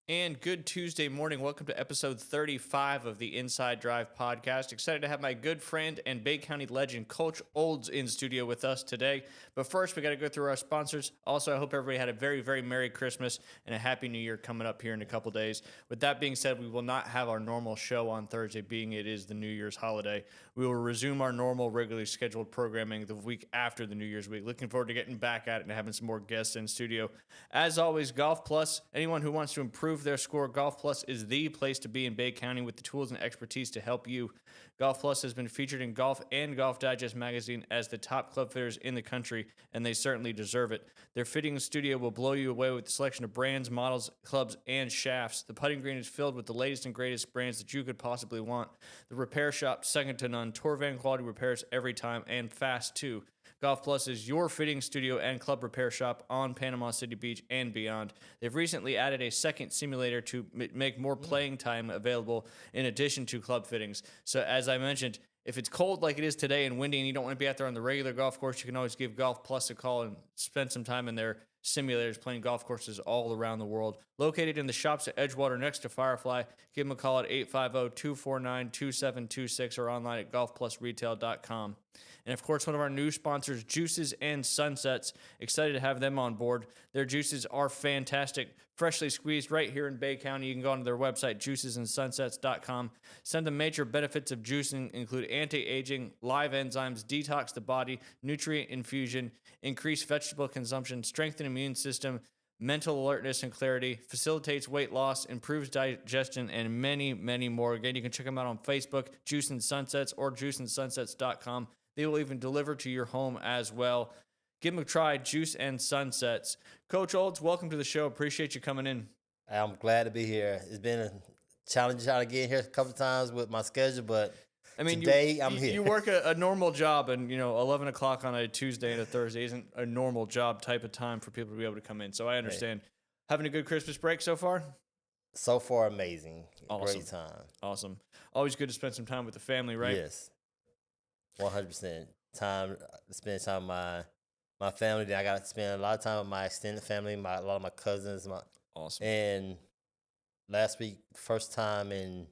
And good Tuesday morning. Welcome to episode 35 of the Inside Drive podcast. Excited to have my good friend and Bay County legend, Coach Olds, in studio with us today. But first, we got to go through our sponsors. Also, I hope everybody had a very, very Merry Christmas and a Happy New Year coming up here in a couple days. With that being said, we will not have our normal show on Thursday, being it is the New Year's holiday. We will resume our normal, regularly scheduled programming the week after the New Year's week. Looking forward to getting back at it and having some more guests in studio. As always, Golf Plus. Anyone who wants to improve their score, Golf Plus is the place to be in Bay County with the tools and expertise to help you. Golf Plus has been featured in Golf and Golf Digest magazine as the top club fitters in the country, and they certainly deserve it. Their fitting studio will blow you away with the selection of brands, models, clubs, and shafts. The putting green is filled with the latest and greatest brands that you could possibly want. The repair shop, second to none. Tour van quality repairs every time, and fast too. Golf Plus is your fitting studio and club repair shop on Panama City Beach and beyond. They've recently added a second simulator to make more playing time available in addition to club fittings. So as I mentioned, if it's cold like it is today and windy and you don't want to be out there on the regular golf course, you can always give Golf Plus a call and spend some time in their simulators playing golf courses all around the world. Located in the shops at Edgewater next to Firefly, give them a call at 850-249-2726 or online at golfplusretail.com. And of course, one of our new sponsors, Juices and Sunsets. Excited to have them on board. Their juices are fantastic, freshly squeezed right here in Bay County. You can go onto their website, juicesandsunsets.com. Some of the major benefits of juicing include anti-aging, live enzymes, detox the body, nutrient infusion, increased vegetable consumption, strengthen immune system, mental alertness and clarity, facilitates weight loss, improves digestion, and many, many more. Again, you can check them out on Facebook, Juice and Sunsets, or juiceandsunsets.com. They will even deliver to your home as well. Give them a try, Juice and Sunsets. Coach Olds, welcome to the show. Appreciate you coming in. I'm glad to be here. It's been a challenge trying to get here a couple times with my schedule, but today I'm here. You work a normal job, and 11 o'clock on a Tuesday and a Thursday isn't a normal job type of time for people to be able to come in. So I understand. Hey. Having a good Christmas break so far? So far, amazing. Awesome. Great time. Awesome. Always good to spend some time with the family, right? Yes. 100% time. Spend time with my family. Then I got to spend a lot of time with my extended family, a lot of my cousins. Awesome. And last week, first time in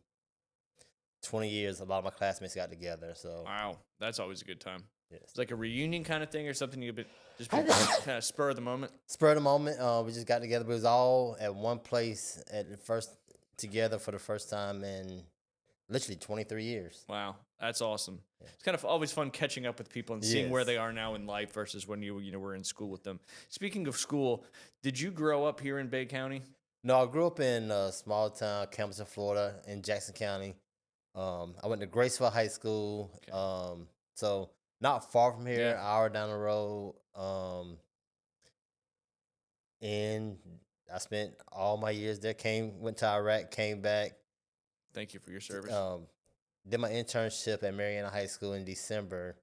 20 years, a lot of my classmates got together. So wow, that's always a good time. Yes. It's like a reunion kind of thing, or something you just kind of spur of the moment. Spur of the moment. We just got together. But it was all at one place together for the first time in literally 23 years. Wow, that's awesome. Yeah. It's kind of always fun catching up with people and seeing where they are now in life versus when you were in school with them. Speaking of school, did you grow up here in Bay County? No, I grew up in a small town, Campbellton, Florida, in Jackson County. I went to Graceville High School, okay. So not far from here, an hour down the road. And I spent all my years there. Went to Iraq, came back. Thank you for your service. Did my internship at Mariana High School in December.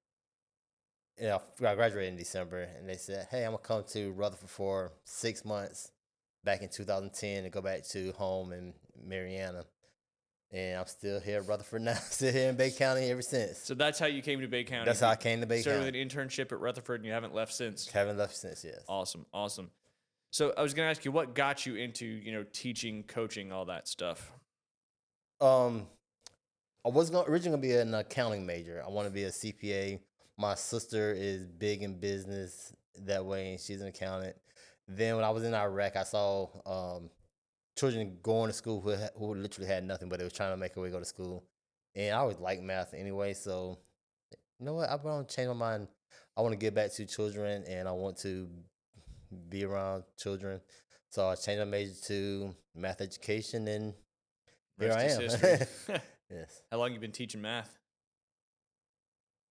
I graduated in December, and they said, hey, I'm going to come to Rutherford for 6 months back in 2010 and go back to home in Mariana. And I'm still here at Rutherford now, still here in Bay County ever since. So that's how you came to Bay County? That's how I came to Bay County. Started with an internship at Rutherford, and you haven't left since? Haven't left since, yes. Awesome. So I was going to ask you, what got you into, teaching, coaching, all that stuff? I was originally going to be an accounting major. I want to be a CPA. My sister is big in business that way, and she's an accountant. Then when I was in Iraq, I saw children going to school who literally had nothing, but they was trying to make a way to go to school. And I always liked math anyway, so you know what? I'm going to change my mind. I want to give back to children, and I want to be around children. So I changed my major to math education, and here I am. Yes. How long have you been teaching math?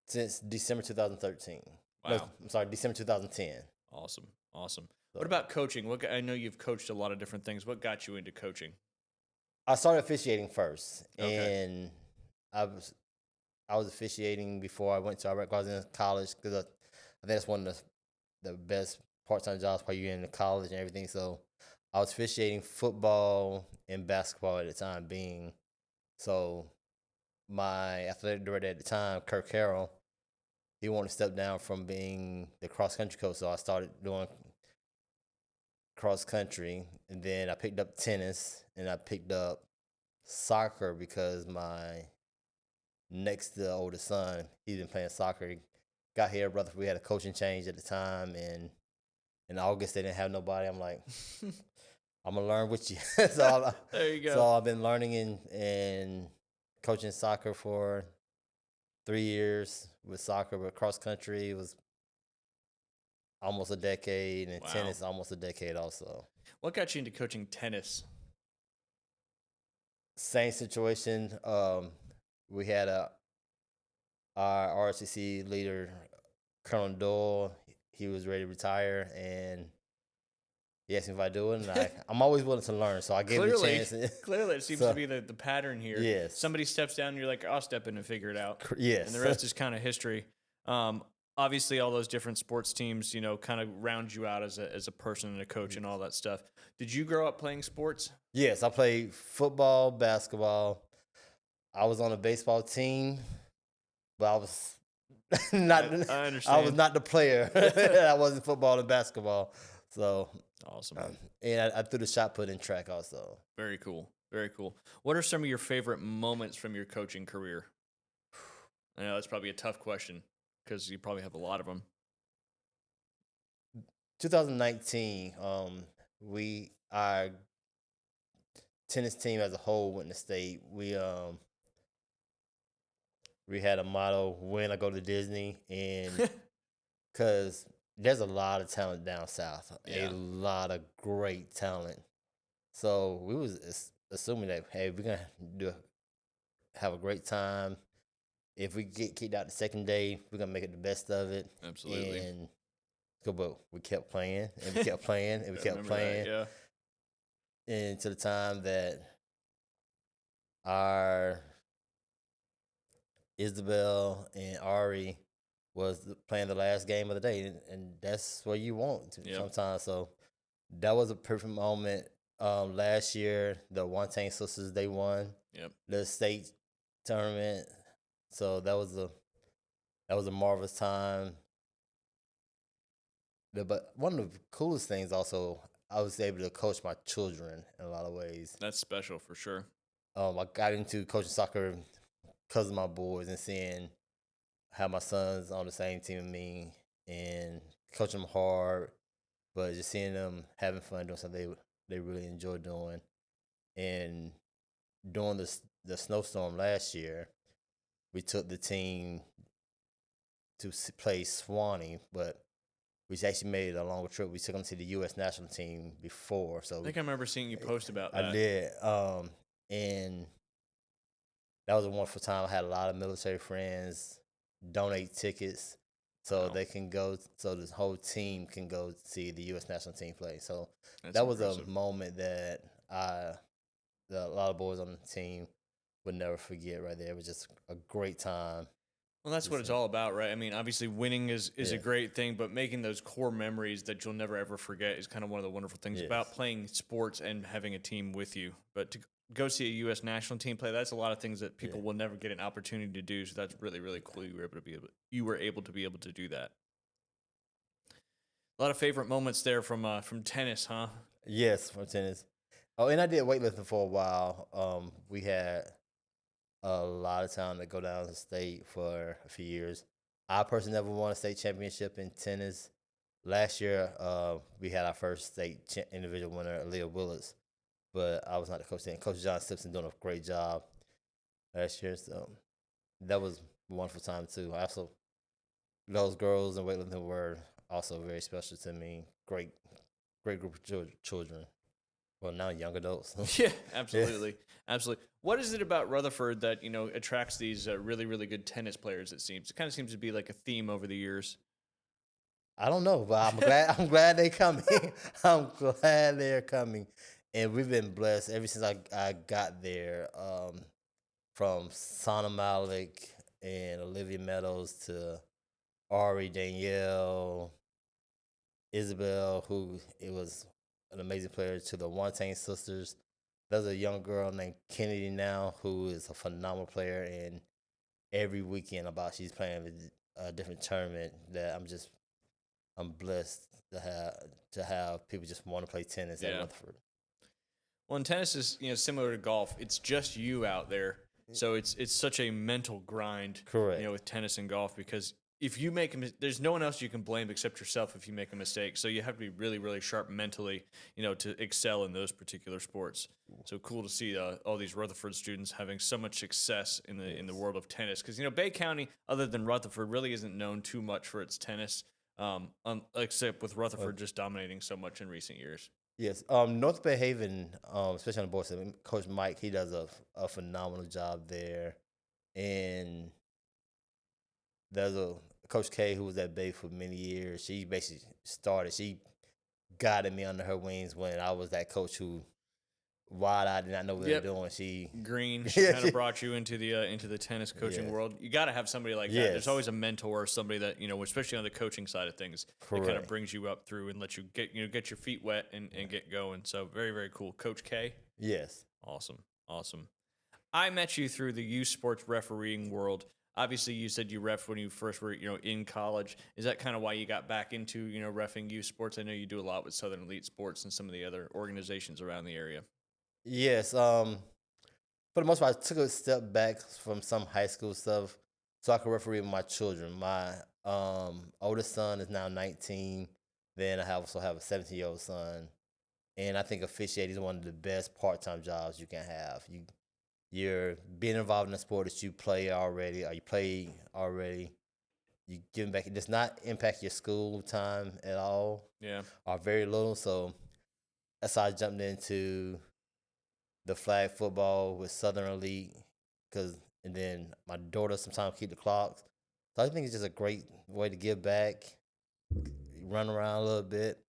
Since December 2013. Wow. No, I'm sorry, December 2010. Awesome. What about coaching? I know you've coached a lot of different things. What got you into coaching? I started officiating first, okay. And I was officiating before I went to Iraq. I was in college because I think that's one of the best part-time jobs while you're in college and everything. So I was officiating football and basketball at the time being. So my athletic director at the time, Kirk Carroll, he wanted to step down from being the cross-country coach. So I started doing cross country, and then I picked up tennis, and I picked up soccer because my next to oldest son, he's been playing soccer. He got here, brother. We had a coaching change at the time, and in August they didn't have nobody. I'm like, I'm gonna learn with you. There you go. So I've been learning and coaching soccer for 3 years with soccer, but cross country was almost a decade, and Wow. tennis almost a decade also. What got you into coaching tennis? Same situation. We had our RCC leader, Colonel Doyle. He was ready to retire, and he asked me if I do it, and I'm always willing to learn. So I gave him a chance. Clearly, it seems to be the pattern here. Yes. Somebody steps down, and you're like, I'll step in and figure it out. Yes. And the rest is kind of history. Obviously, all those different sports teams, kind of round you out as a person and a coach and all that stuff. Did you grow up playing sports? Yes, I played football, basketball. I was on a baseball team, but I was not. I understand. I was not the player. I wasn't football and basketball. So awesome. And I threw the shot put in track also. Very cool. Very cool. What are some of your favorite moments from your coaching career? I know that's probably a tough question because you probably have a lot of them. 2019, our tennis team as a whole went to state. We had a motto: "When I go to Disney," and because there's a lot of talent down south, Yeah. a lot of great talent. So we was assuming that, hey, we're gonna have a great time. If we get kicked out the second day, we're gonna make it the best of it. Absolutely. And but we kept playing, and we kept playing, and we kept playing. That, yeah. And to the time that our Isabel and Ari was playing the last game of the day, and that's what you want sometimes. So that was a perfect moment. Last year, the Wantang sisters, they won the state tournament, so that was a marvelous time. But one of the coolest things also, I was able to coach my children in a lot of ways. That's special for sure. I got into coaching soccer because of my boys and seeing how my son's on the same team as me and coaching them hard, but just seeing them having fun doing something they really enjoy doing. And during the snowstorm last year, we took the team to play Swanee, but we actually made a longer trip. We took them to the U.S. national team before. So I think I remember seeing you post about that. I did. And that was a wonderful time. I had a lot of military friends donate tickets so they can go, so this whole team can go see the U.S. national team play. So that was a moment that a lot of boys on the team would never forget right there. It was just a great time. Well, that's what it's all about, right? I mean, obviously winning is a great thing, but making those core memories that you'll never ever forget is kind of one of the wonderful things about playing sports and having a team with you. But to go see a U.S. national team play, that's a lot of things that people will never get an opportunity to do. So that's really, really cool. You were able to be able to do that. A lot of favorite moments there from tennis, huh? Yes, from tennis. Oh, and I did weightlifting for a while. We had a lot of time to go down to state for a few years. I personally never won a state championship in tennis. Last year, we had our first state individual winner, Aaliyah Willis, but I was not the coach then. Coach John Simpson doing a great job last year, so that was a wonderful time too. Also, those girls in weightlifting were also very special to me. Great group of children. Well, now young adults. Yeah, absolutely. Absolutely. What is it about Rutherford that, attracts these really, really good tennis players, it seems? It kind of seems to be like a theme over the years. I don't know, but I'm glad they're coming. I'm glad they're coming. And we've been blessed ever since I got there, from Sana Malik and Olivia Meadows to Ari, Danielle, Isabel, who it was an amazing player, to the Wantang sisters. There's a young girl named Kennedy now who is a phenomenal player, and every weekend she's playing a different tournament that I'm just I'm blessed to have people just want to play tennis at Yeah. Rutherford. Well, and tennis is similar to golf. It's just you out there, so it's such a mental grind. Correct. With tennis and golf because if you make there's no one else you can blame except yourself if you make a mistake. So you have to be really really sharp mentally, to excel in those particular sports. So cool to see all these Rutherford students having so much success in the world of tennis because Bay County, other than Rutherford, really isn't known too much for its tennis. Except with Rutherford just dominating so much in recent years. Yes. North Bay Haven, especially on the board, Coach Mike, he does a phenomenal job there. And there's a Coach K who was at Bay for many years. She basically she guided me under her wings when I was that coach who I did not know what they were doing. She Green, she kind of brought you into the tennis coaching world. You got to have somebody like that. There's always a mentor or somebody that especially on the coaching side of things, that kind of brings you up through and lets you get your feet wet and get going. So very very cool, Coach K. Yes. Awesome. I met you through the youth sports refereeing world. Obviously, you said you ref when you first were in college. Is that kind of why you got back into reffing youth sports? I know you do a lot with Southern Elite Sports and some of the other organizations around the area. Yes. For the most part, I took a step back from some high school stuff so I could referee with my children. My oldest son is now 19. Then I also have a 17-year-old son. And I think officiating is one of the best part-time jobs you can have. You're being involved in a sport that you play already, or you play already. You giving back. It does not impact your school time at all. Yeah. Or very little. So that's how I jumped into the flag football with Southern Elite, and then my daughter sometimes keep the clocks. So I think it's just a great way to give back, run around a little bit,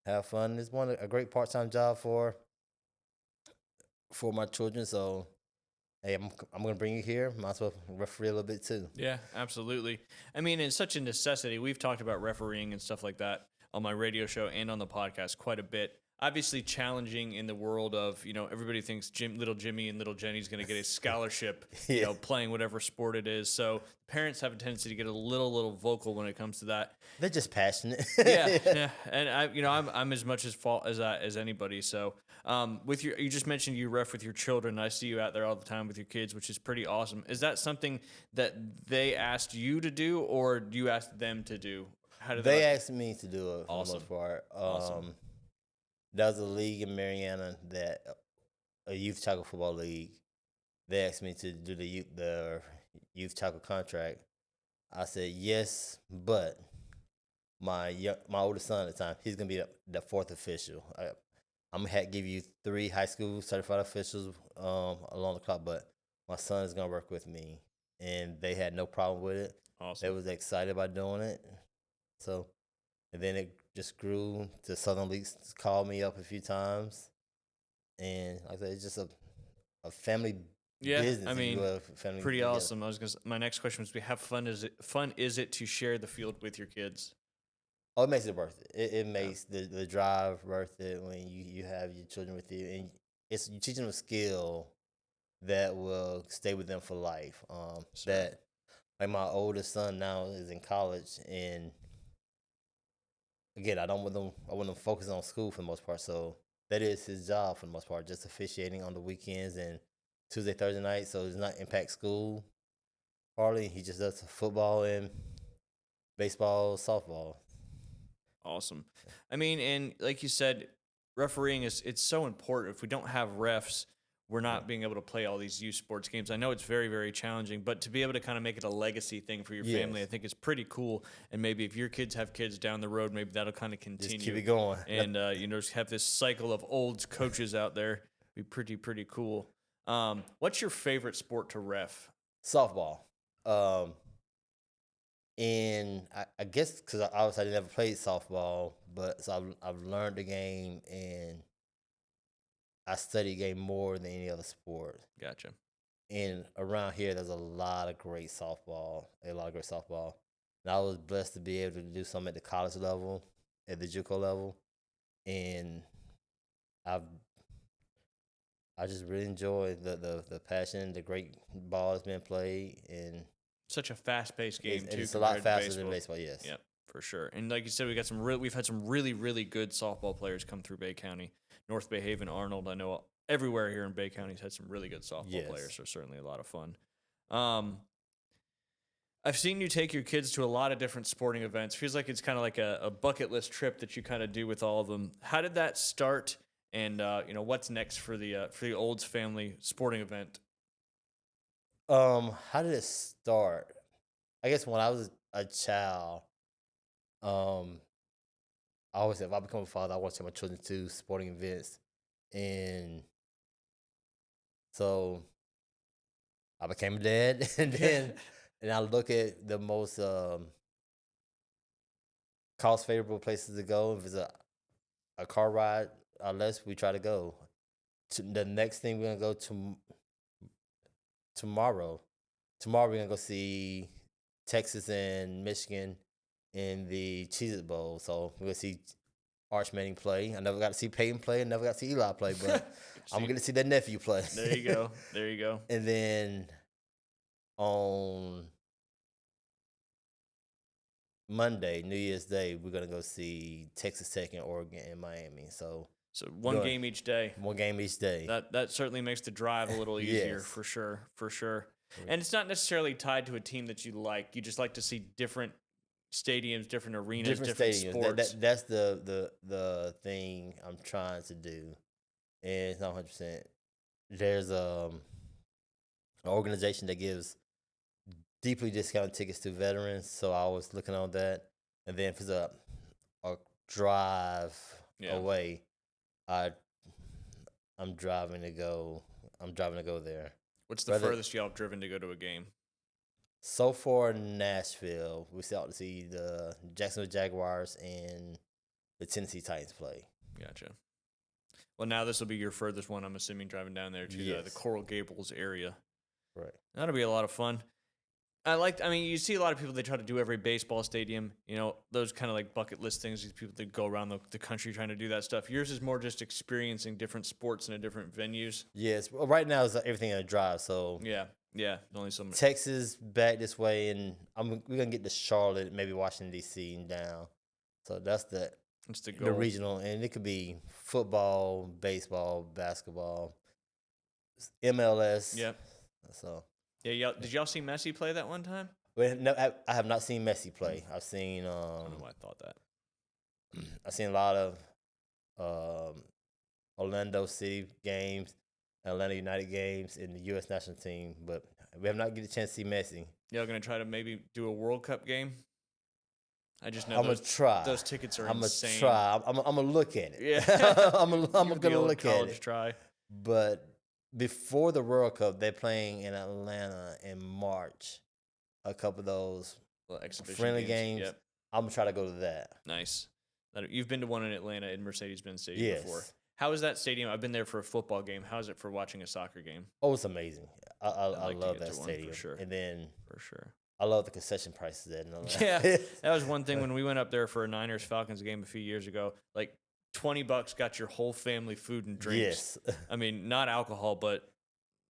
have fun. It's a great part-time job for my children. So hey, I'm gonna bring you here. Might as well referee a little bit too. Yeah, absolutely. I mean, it's such a necessity. We've talked about refereeing and stuff like that on my radio show and on the podcast quite a bit. Obviously, challenging in the world of everybody thinks little Jimmy and little Jenny's going to get a scholarship, playing whatever sport it is. So parents have a tendency to get a little vocal when it comes to that. They're just passionate. yeah, and I'm as much as fault as anybody. So you just mentioned you ref with your children. I see you out there all the time with your kids, which is pretty awesome. Is that something that they asked you to do, or do you ask them to do? How did they asked me to do it for Awesome. the most part. Awesome. There was a league in Mariana a youth tackle football league. They asked me to do the youth tackle contract. I said yes, but my oldest son at the time, he's gonna be the fourth official. I'm gonna give you 3 high school certified officials along the clock, but my son is gonna work with me, and they had no problem with it. Awesome. They was excited about doing it. So, and then it just grew to Southern Leagues called me up a few times, and like I said, it's just a family business. I mean, family pretty together. awesome. My next question was, how fun is it to share the field with your kids? Oh, it makes it worth it. It makes the drive worth it when you have your children with you, and you teach them a skill that will stay with them for life. That like my oldest son now is in college, and again, I want them focused on school for the most part. So that is his job for the most part, just officiating on the weekends and Tuesday, Thursday night. So it does not impact school hardly. He just does football and baseball, softball. Awesome. I mean, and like you said, refereeing it's so important. If we don't have refs, we're not being able to play all these youth sports games. I know it's very, very challenging, but to be able to kind of make it a legacy thing for your family, I think is pretty cool. And maybe if your kids have kids down the road, maybe that'll kind of continue. Just keep it going. And, just have this cycle of old coaches out there. Be pretty cool. What's your favorite sport to ref? Softball. And I guess because I never played softball, but so I've learned the game and I study the game more than any other sport. Gotcha. And around here, there's a lot of great softball. And I was blessed to be able to do something at the college level, at the JUCO level, and I just really enjoy the passion, the great ball that's been played, and such a fast-paced game too. It's a lot faster than baseball. Yes. Yep, For sure. And like you said, we've had some really, really good softball players come through Bay County. North Bay Haven, Arnold. I know everywhere here in Bay County's had some really good softball players, Yes. so certainly a lot of fun. I've seen you take your kids to a lot of different sporting events. Feels like it's kind of like a bucket list trip that you kind of do with all of them. How did that start? And what's next for the Olds family sporting event? How did it start? I guess when I was a child, um, I always said if I become a father, I want to take my children to sporting events, and so I became a dad, and I look at the most cost favorable places to go. If it's a car ride, unless we try to go. The next thing we're gonna go to tomorrow. Tomorrow we're gonna go see Texas and Michigan in the Cheez-It Bowl. So we're gonna see Arch Manning play. I never got to see Peyton play. I never got to see Eli play, but I'm gonna get to see their nephew play. There you go. There you go. And then on Monday, New Year's Day, we're gonna go see Texas Tech and Oregon and Miami. So one game each day. One game each day. That certainly makes the drive a little easier. Yes. For sure. For sure. And it's not necessarily tied to a team that you like. You just like to see different stadiums, different arenas, different stadiums. sports. That's the thing I'm trying to do, and it's not 100%. There's an organization that gives deeply discounted tickets to veterans, so I was looking on that. And then if it's a drive away, I'm driving to go. There. What's the furthest y'all have driven to go to a game? So far, Nashville. We still out to see the Jacksonville Jaguars and the Tennessee Titans play. Gotcha. Well, now this will be your furthest one, I'm assuming, driving down there to the Coral Gables area. Right. That'll be a lot of fun. You see a lot of people, they try to do every baseball stadium, those kind of like bucket list things, these people that go around the country trying to do that stuff. Yours is more just experiencing different sports in different venues. Yes. Well, right now, it's everything on a drive, so. Yeah. Only some. Texas back this way, and we're going to get to Charlotte, maybe Washington, D.C. and down. So that's the goal. The regional, and it could be football, baseball, basketball, MLS. Yep. So. Yeah, did y'all see Messi play that one time? Well, no, I have not seen Messi play. I've seen. I don't know why I thought that. I've seen a lot of Orlando City games, Atlanta United games, in the U.S. national team, but we have not get a chance to see Messi. Y'all gonna try to maybe do a World Cup game? I just know I'm gonna try. Those tickets are insane. I'm gonna try. I'm gonna look at it. Yeah, I'm gonna look at it. Try. But before the World Cup, they're playing in Atlanta in March. A couple of those friendly games. Yep. I'm gonna try to go to that. Nice. You've been to one in Atlanta in Mercedes-Benz Stadium before. How is that stadium? I've been there for a football game. How is it for watching a soccer game? Oh, it's amazing. I love that stadium. For sure. And then for sure, I love the concession prices there. Yeah, that was one thing when we went up there for a Niners-Falcons game a few years ago. Like $20 got your whole family food and drinks. Yes. I mean, not alcohol, but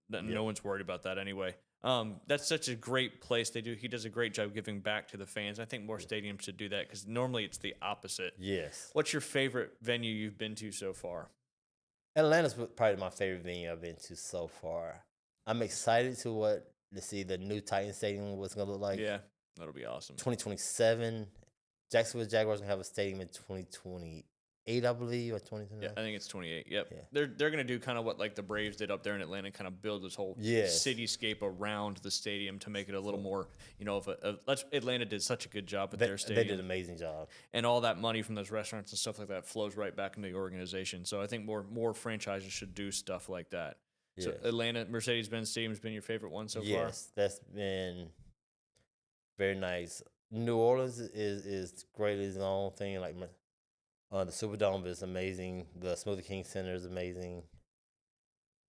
no one's worried about that anyway. That's such a great place. He does a great job giving back to the fans. I think more stadiums should do that because normally it's the opposite. Yes. What's your favorite venue you've been to so far? Atlanta's probably my favorite venue I've been to so far. I'm excited to see the new Titan Stadium, what's going to look like. Yeah, that'll be awesome. 2027. Jacksonville Jaguars going to have a stadium in 2028, I believe, or 2029. Yeah, I think it's 28. Yep. Yeah. They're going to do kind of what like the Braves did up there in Atlanta, kind of build this whole cityscape around the stadium to make it a little more, Atlanta did such a good job with their stadium. They did an amazing job. And all that money from those restaurants and stuff like that flows right back into the organization. So I think more franchises should do stuff like that. Yes. So Atlanta, Mercedes-Benz Stadium has been your favorite one so far? Yes, that's been very nice. New Orleans is great as its own thing. Like the Superdome is amazing. The Smoothie King Center is amazing.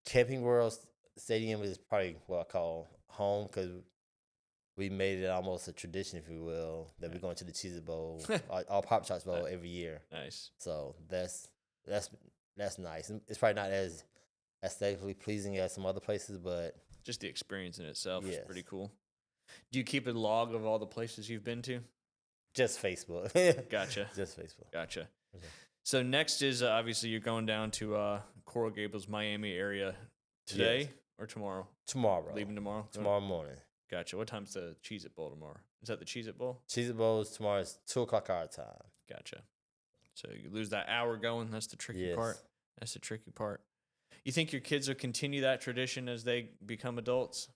Camping World Stadium is probably what I call home because we made it almost a tradition, if you will, that we're going to the Cheez-It Bowl, our Pop Shots Bowl every year. Nice. So that's nice. It's probably not as aesthetically pleasing as some other places, but just the experience in itself is pretty cool. Do you keep a log of all the places you've been to? Just Facebook. Gotcha. Just Facebook. Gotcha. So next is obviously you're going down to Coral Gables, Miami area today Yes. or tomorrow? Tomorrow. Leaving tomorrow? Tomorrow morning. Gotcha. What time's the Cheez-It Bowl tomorrow? Is that the Cheez-It Bowl? Cheez-It Bowls tomorrow is 2:00 our time. Gotcha. So you lose that hour going. That's the tricky part. That's the tricky part. You think your kids will continue that tradition as they become adults?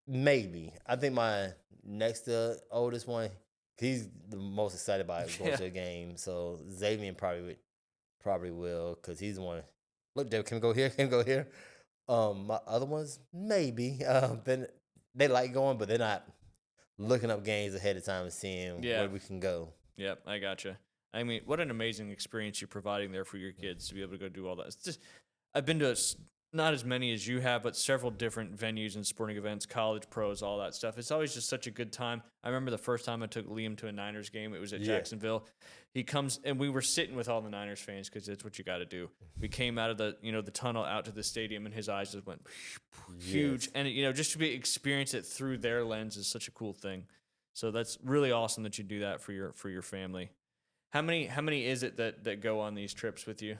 Maybe. I think my next oldest one, he's the most excited about going to a game. So Xavier probably will, because he's the one. Look, Dave, can we go here? Can we go here? My other ones, maybe. Then they like going, but they're not looking up games ahead of time and seeing where we can go. Yep, I gotcha. I mean, what an amazing experience you're providing there for your kids to be able to go do all that. It's just, I've been to not as many as you have, but several different venues and sporting events, college pros, all that stuff. It's always just such a good time. I remember the first time I took Liam to a Niners game. It was at Jacksonville. He comes, and we were sitting with all the Niners fans because that's what you got to do. We came out of the tunnel out to the stadium, and his eyes just went huge. And just to experience it through their lens is such a cool thing. So that's really awesome that you do that for your family. How many is it that go on these trips with you?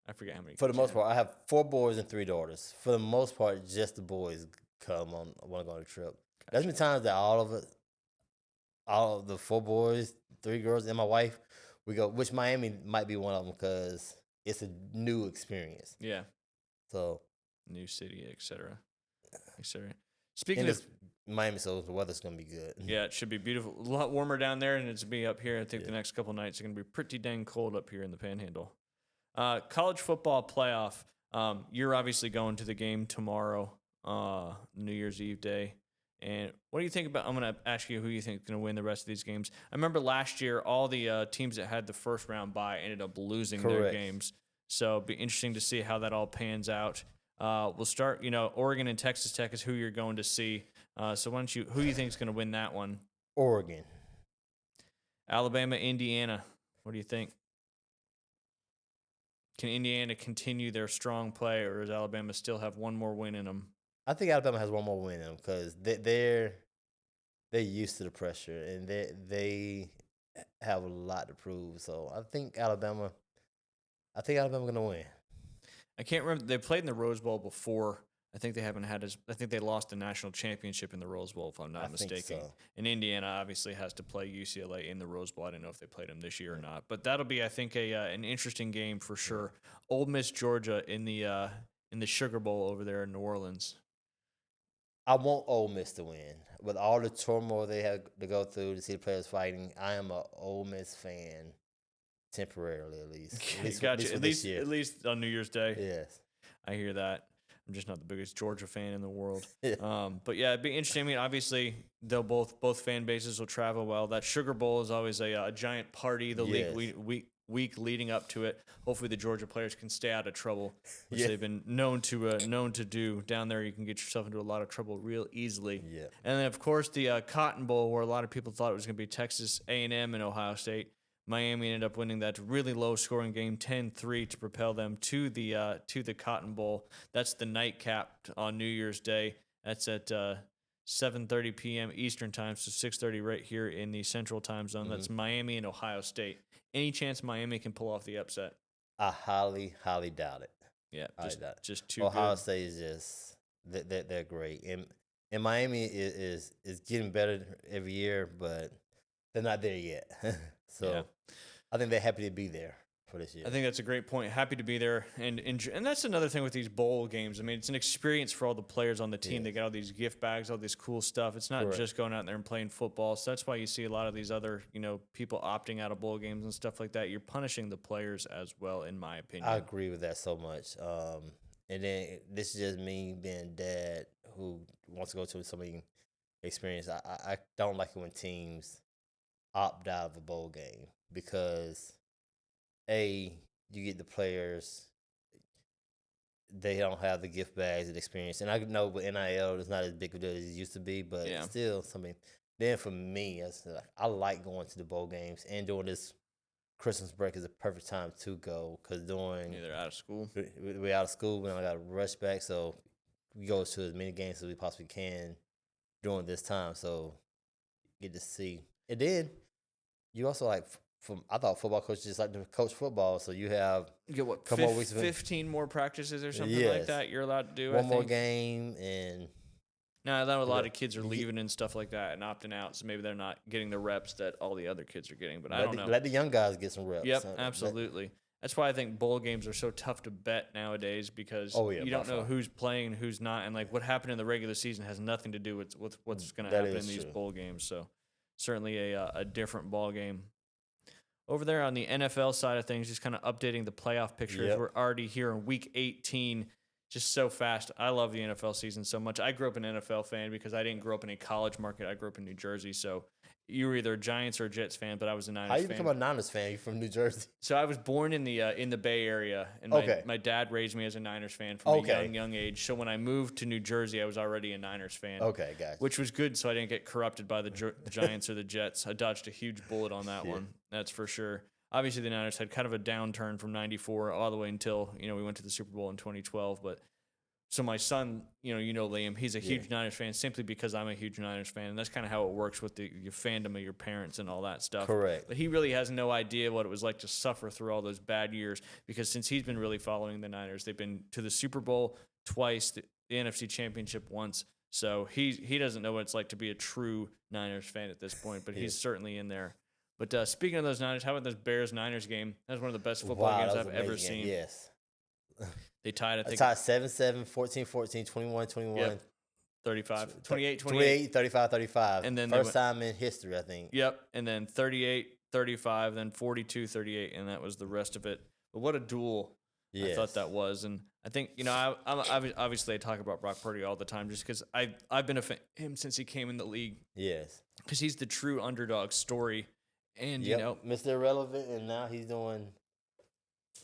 I forget how many. For the most part, I have 4 boys and 3 daughters. For the most part, just the boys want to go on a trip. Gotcha. There's been times that all of the 4 boys, 3 girls, and my wife, we go. Which Miami might be one of them because it's a new experience. Yeah. So new city, etc. Speaking of Miami, so the weather's gonna be good. Yeah, it should be beautiful. A lot warmer down there, and it's be up here. I think the next couple nights are gonna be pretty dang cold up here in the Panhandle. College football playoff. You're obviously going to the game tomorrow, New Year's Eve day. And what do you think about? I'm going to ask you who you think is going to win the rest of these games. I remember last year, all the teams that had the first round bye ended up losing their games. So it'll be interesting to see how that all pans out. We'll start. Oregon and Texas Tech is who you're going to see. So why don't who do you think is going to win that one? Oregon. Alabama, Indiana. What do you think? Can Indiana continue their strong play, or does Alabama still have one more win in them? I think Alabama has one more win in them because they're used to the pressure and they have a lot to prove. So I think Alabama's gonna win. I can't remember. They played in the Rose Bowl before. I think they haven't had I think they lost the national championship in the Rose Bowl, if I'm not mistaken. Think so. And Indiana obviously has to play UCLA in the Rose Bowl. I don't know if they played them this year or not, but that'll be, I think, an interesting game for sure. Ole Miss, Georgia in the Sugar Bowl over there in New Orleans. I want Ole Miss to win. With all the turmoil they have to go through to see the players fighting, I am an Ole Miss fan, temporarily at least. At least on New Year's Day. Yes, I hear that. I'm just not the biggest Georgia fan in the world. But yeah, it'd be interesting. I mean, obviously, they'll both fan bases will travel well. That Sugar Bowl is always a giant party. The week leading up to it. Hopefully, the Georgia players can stay out of trouble, which they've been known to do. Down there, you can get yourself into a lot of trouble real easily. Yeah. And then, of course, the Cotton Bowl, where a lot of people thought it was going to be Texas A&M and Ohio State. Miami ended up winning that really low-scoring game, 10-3, to propel them to the Cotton Bowl. That's the nightcap on New Year's Day. That's at 7:30 p.m. Eastern Time, so 6:30 right here in the Central Time Zone. Mm-hmm. That's Miami and Ohio State. Any chance Miami can pull off the upset? I highly, highly doubt it. Yeah, just too Ohio good. State is just they're great, and Miami is getting better every year, but they're not there yet. So I think they're happy to be there for this year. I think that's a great point. Happy to be there. And that's another thing with these bowl games. I mean, it's an experience for all the players on the team. Yeah. They got all these gift bags, all this cool stuff. It's not just going out there and playing football. So that's why you see a lot of these other, people opting out of bowl games and stuff like that. You're punishing the players as well, in my opinion. I agree with that so much. And then this is just me being a dad who wants to go to something experience. I don't like it when teams opt out of a bowl game because you get the players, they don't have the gift bags and experience. And I know with NIL it's not as big of a deal as it used to be, but still something. Then for me, I like going to the bowl games, and during this Christmas break is a perfect time to go because they're out of school. We're out of school, and I got to rush back, so we go to as many games as we possibly can during this time. So get to see. And then you also like from I thought football coaches just like to coach football. So you have You get what, a couple more weeks of 15 more practices or something like yes, that you're allowed to do, I one more think. game and Now, I know a lot the- of kids are leaving and stuff like that and opting out, so maybe they're not getting the reps that all the other kids are getting, but I don't know. let the young guys get some reps. Yep, absolutely. That's why I think bowl games are so tough to bet nowadays because Oh, yeah, you by don't know far. who's playing and who's not, and like what happened in the regular season has nothing to do with what's going to That happen in is these true. bowl games. So certainly a different ball game. Over there on the NFL side of things, just kind of updating the playoff pictures. Yep. We're already here in week 18, just so fast. I love the NFL season so much. I grew up an NFL fan because I didn't grow up in a college market. I grew up in New Jersey, so you were either a Giants or a Jets fan, but I was a Niners How you fan. become a Niners fan? You from New Jersey? So I was born in the Bay Area, and my dad raised me as a Niners fan from a young age. So when I moved to New Jersey, I was already a Niners fan. Okay, gotcha. Which was good, so I didn't get corrupted by the Giants or the Jets. I dodged a huge bullet on that one. That's for sure. Obviously, the Niners had kind of a downturn from '94 all the way until we went to the Super Bowl in 2012. But so my son, Liam, he's a huge Niners fan simply because I'm a huge Niners fan, and that's kind of how it works with your fandom of your parents and all that stuff. Correct. But he really has no idea what it was like to suffer through all those bad years because since he's been really following the Niners, they've been to the Super Bowl twice, the NFC Championship once. So he doesn't know what it's like to be a true Niners fan at this point, but he's certainly in there. But speaking of those Niners, how about this Bears-Niners game? That was one of the best football games I've ever seen. Yes. They tied, I think. Tied 7-7, 14-14, 21-21. Yep. 35, 28, 28, 35, 35. And then first time in history, I think. Yep. And then 38, 35, then 42, 38, and that was the rest of it. But what a duel I thought that was. And I think, I'm obviously I talk about Brock Purdy all the time just because I've been a fan of him since he came in the league. Yes. Because he's the true underdog story. And, Mr. Irrelevant, and now he's doing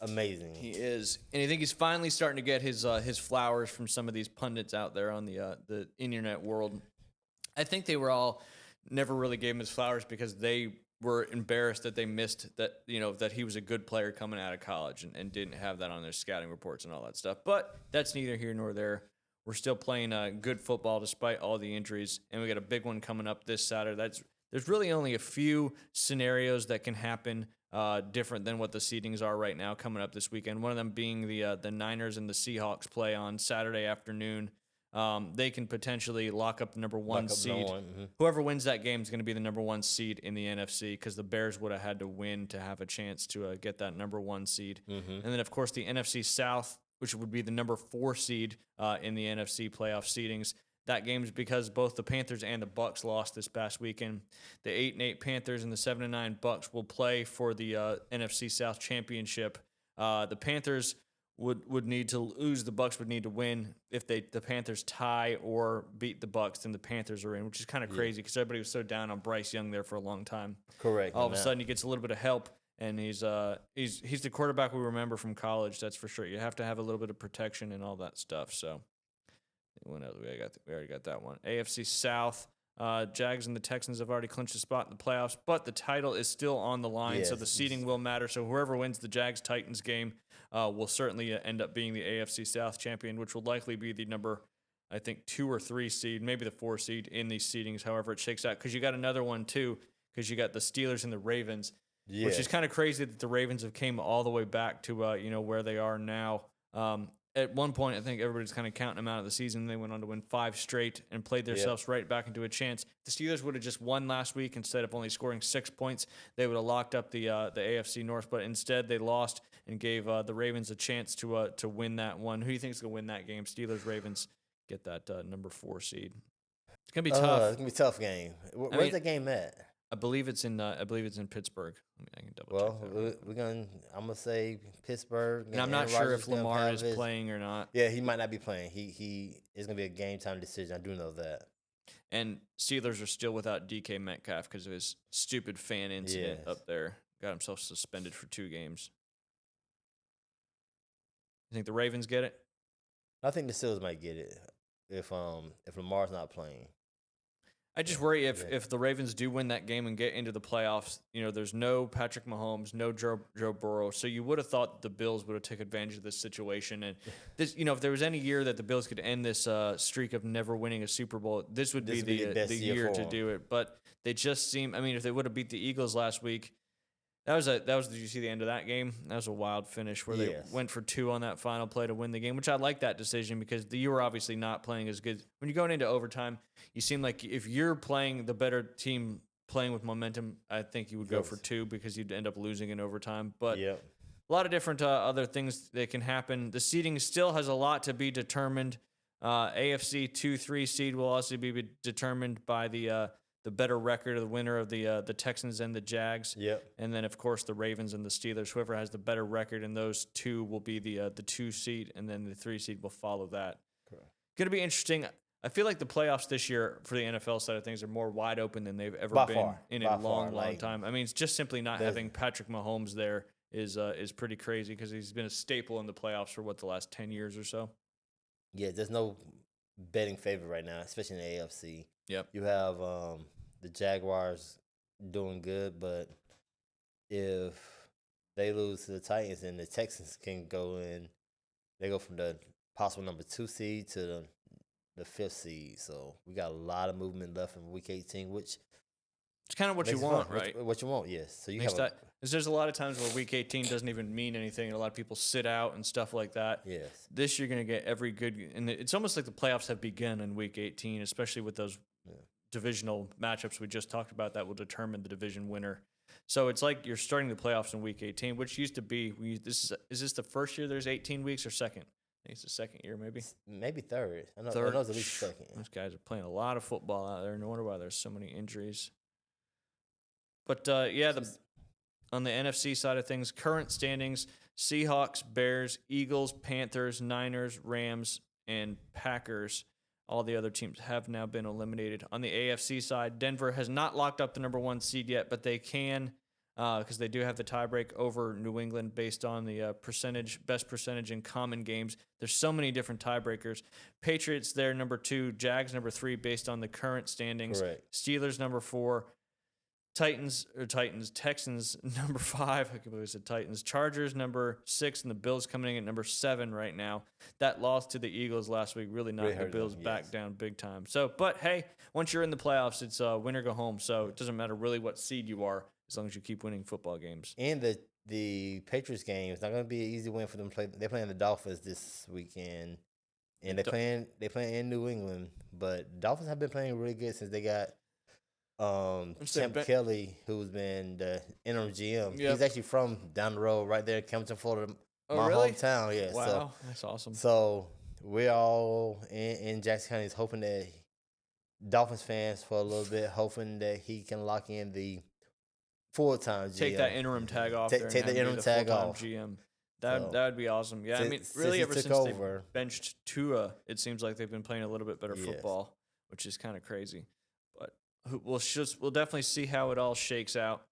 amazing. He is, and I think he's finally starting to get his flowers from some of these pundits out there on the internet world. I think they were all never really gave him his flowers because they were embarrassed that they missed that that he was a good player coming out of college and didn't have that on their scouting reports and all that stuff. But that's neither here nor there. We're still playing good football despite all the injuries, and we got a big one coming up this Saturday. There's really only a few scenarios that can happen different than what the seedings are right now coming up this weekend. One of them being the Niners and the Seahawks play on Saturday afternoon. They can potentially lock up the number one seed. Whoever wins that game is going to be the number one seed in the NFC because the Bears would have had to win to have a chance to get that number one seed. And then, of course, the NFC South, which would be the number 4 seed in the NFC playoff seedings. That game is because both the Panthers and the Bucks lost this past weekend. The 8-8 Panthers and the 7-9 Bucks will play for the NFC South Championship. The Panthers would need to lose. The Bucks would need to win. If the Panthers tie or beat the Bucks, then the Panthers are in, which is kind of crazy because everybody was so down on Bryce Young there for a long time. Correct. All of a sudden, he gets a little bit of help, and he's the quarterback we remember from college. That's for sure. You have to have a little bit of protection and all that stuff. So. What else? We already got that one. AFC South, Jags and the Texans have already clinched a spot in the playoffs, but the title is still on the line, so the seeding will matter. So whoever wins the Jags-Titans game will certainly end up being the AFC South champion, which will likely be the number, I think, 2 or 3 seed, maybe the 4 seed in these seedings, however it shakes out. Because you got another one, too, because you got the Steelers and the Ravens, which is kind of crazy that the Ravens have came all the way back to, where they are now. At one point, I think everybody's kind of counting them out of the season. They went on to win 5 straight and played themselves right back into a chance. The Steelers would have just won last week instead of only scoring 6 points. They would have locked up the AFC North, but instead they lost and gave the Ravens a chance to win that one. Who do you think is going to win that game? Steelers, Ravens, get that number 4 seed. It's gonna be tough. It's gonna be a tough game. Where's the game at? I believe it's in Pittsburgh. I can double check that. I'm gonna say Pittsburgh. And I'm not sure if Lamar is playing or not. Yeah, he might not be playing. He is gonna be a game time decision. I do know that. And Steelers are still without DK Metcalf because of his stupid fan incident up there. Got himself suspended for 2 games. You think the Ravens get it? I think the Steelers might get it if Lamar's not playing. I just worry if the Ravens do win that game and get into the playoffs, there's no Patrick Mahomes, no Joe Burrow. So you would have thought the Bills would have taken advantage of this situation. And this, if there was any year that the Bills could end this streak of never winning a Super Bowl, this would be the year to do it. But they just seem. I mean, if they would have beat the Eagles last week, that was. Did you see the end of that game? That was a wild finish where they went for 2 on that final play to win the game, which I like that decision because you were obviously not playing as good. When you're going into overtime, you seem like if you're playing the better team, playing with momentum, I think you would go for 2 because you'd end up losing in overtime. But a lot of different other things that can happen. The seeding still has a lot to be determined. AFC 2-3 seed will also be determined by the better record of the winner of the Texans and the Jags. And then, of course, the Ravens and the Steelers. Whoever has the better record in those 2 will be the 2 seed, and then the 3 seed will follow that. Going to be interesting. I feel like the playoffs this year for the NFL side of things are more wide open than they've ever been in a long time. I mean, it's just simply not having Patrick Mahomes there is pretty crazy because he's been a staple in the playoffs for the last 10 years or so. Yeah, there's no betting favorite right now, especially in the AFC. You have the Jaguars doing good, but if they lose to the Titans, then the Texans can go in. They go from the possible number 2 seed to the 5th seed. So we got a lot of movement left in Week 18, which it's kind of what you want, right? What you want, yes. So you there's a lot of times where Week 18 doesn't even mean anything, and a lot of people sit out and stuff like that. Yes. This you're going to get every good, and it's almost like the playoffs have begun in Week 18, especially with those divisional matchups we just talked about that will determine the division winner. So it's like you're starting the playoffs in Week 18, which used to be. Is this the first year there's 18 weeks or second? I think it's the second year, maybe. Maybe third. I know it's at least second. Those guys are playing a lot of football out there. No wonder why there's so many injuries. But on the NFC side of things, current standings: Seahawks, Bears, Eagles, Panthers, Niners, Rams, and Packers. All the other teams have now been eliminated. On the AFC side, Denver has not locked up the number 1 seed yet, but they can because they do have the tiebreak over New England based on the best percentage in common games. There's so many different tiebreakers. Patriots, they're number 2. Jags, number 3 based on the current standings. Correct. Steelers, number 4. Texans, number 5. I can't believe I said Titans. Chargers, number 6, and the Bills coming in at number 7 right now. That loss to the Eagles last week really knocked the Bills back down big time. So, but hey, once you're in the playoffs, it's win or go home. So it doesn't matter really what seed you are as long as you keep winning football games. And the Patriots game is not going to be an easy win for them. They're playing the Dolphins this weekend, and they're playing in New England. But Dolphins have been playing really good since they got Tim Kelly, who's been the interim GM. He's actually from down the road right there in Campbellton, Florida, my hometown. Yeah, wow, so, that's awesome. So we're all in Jackson County is hoping that Dolphins fans for a little bit, hoping that he can lock in the full-time GM. Take that interim tag off. Take the interim tag off. GM. That would be awesome. Yeah, I mean, really, ever since they benched Tua, it seems like they've been playing a little bit better football, which is kind of crazy. But we'll definitely see how it all shakes out.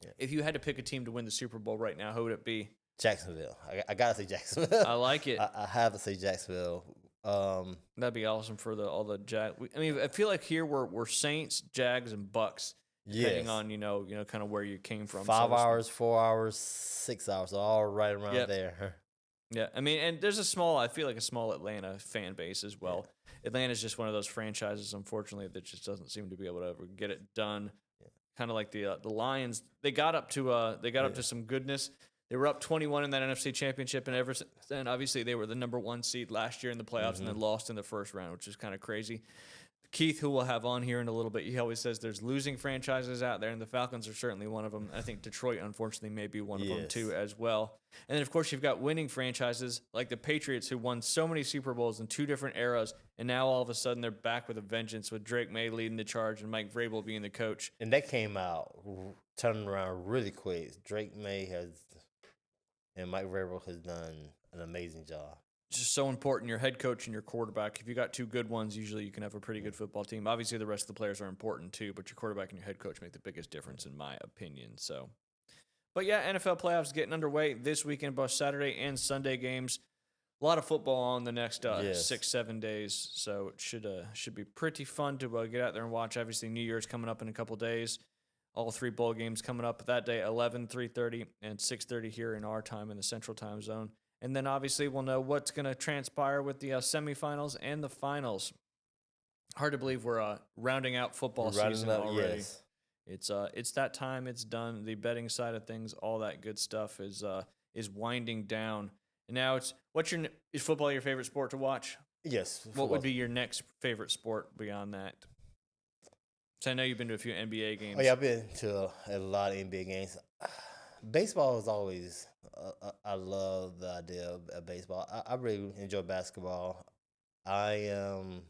Yeah. If you had to pick a team to win the Super Bowl right now, who would it be? Jacksonville. I gotta say Jacksonville. I like it. I have to say Jacksonville. That'd be awesome for all the Jag. I mean, I feel like here we're Saints, Jags, and Bucks. Depending on kind of where you came from. 5 hours, 4 hours, 6 hours, all right around there. Yeah, I mean, and there's I feel like a small Atlanta fan base as well. Yeah. Atlanta's just one of those franchises, unfortunately, that just doesn't seem to be able to ever get it done. Yeah. Kind of like the Lions, they got up to some goodness. They were up 21 in that NFC Championship, and ever since then, obviously, they were the number 1 seed last year in the playoffs, and then lost in the first round, which is kind of crazy. Keith, who we'll have on here in a little bit, he always says there's losing franchises out there, and the Falcons are certainly one of them. I think Detroit, unfortunately, may be one of them too as well. And then, of course, you've got winning franchises like the Patriots, who won so many Super Bowls in 2 different eras, and now all of a sudden they're back with a vengeance with Drake May leading the charge and Mike Vrabel being the coach. And that came out turning around really quick. Drake May and Mike Vrabel has done an amazing job. Just so important, your head coach and your quarterback. If you got 2 good ones, usually you can have a pretty good football team. Obviously, the rest of the players are important too, but your quarterback and your head coach make the biggest difference, in my opinion. So, but yeah, NFL playoffs getting underway this weekend, both Saturday and Sunday games. A lot of football on the next Yes. 6-7 days, so it should be pretty fun to get out there and watch. Obviously, New Year's coming up in a couple days. All 3 bowl games coming up that day: 11, 3:30, and 6:30 here in our time in the Central Time Zone. And then obviously we'll know what's going to transpire with the semifinals and the finals. Hard to believe we're rounding out football season already. Yes. It's that time. It's done. The betting side of things, all that good stuff is winding down. And now is football your favorite sport to watch? Yes. What would be your next favorite sport beyond that? So I know you've been to a few NBA games. Oh yeah, I've been to a lot of NBA games. Baseball is always. I love the idea of baseball. I really enjoy basketball. I am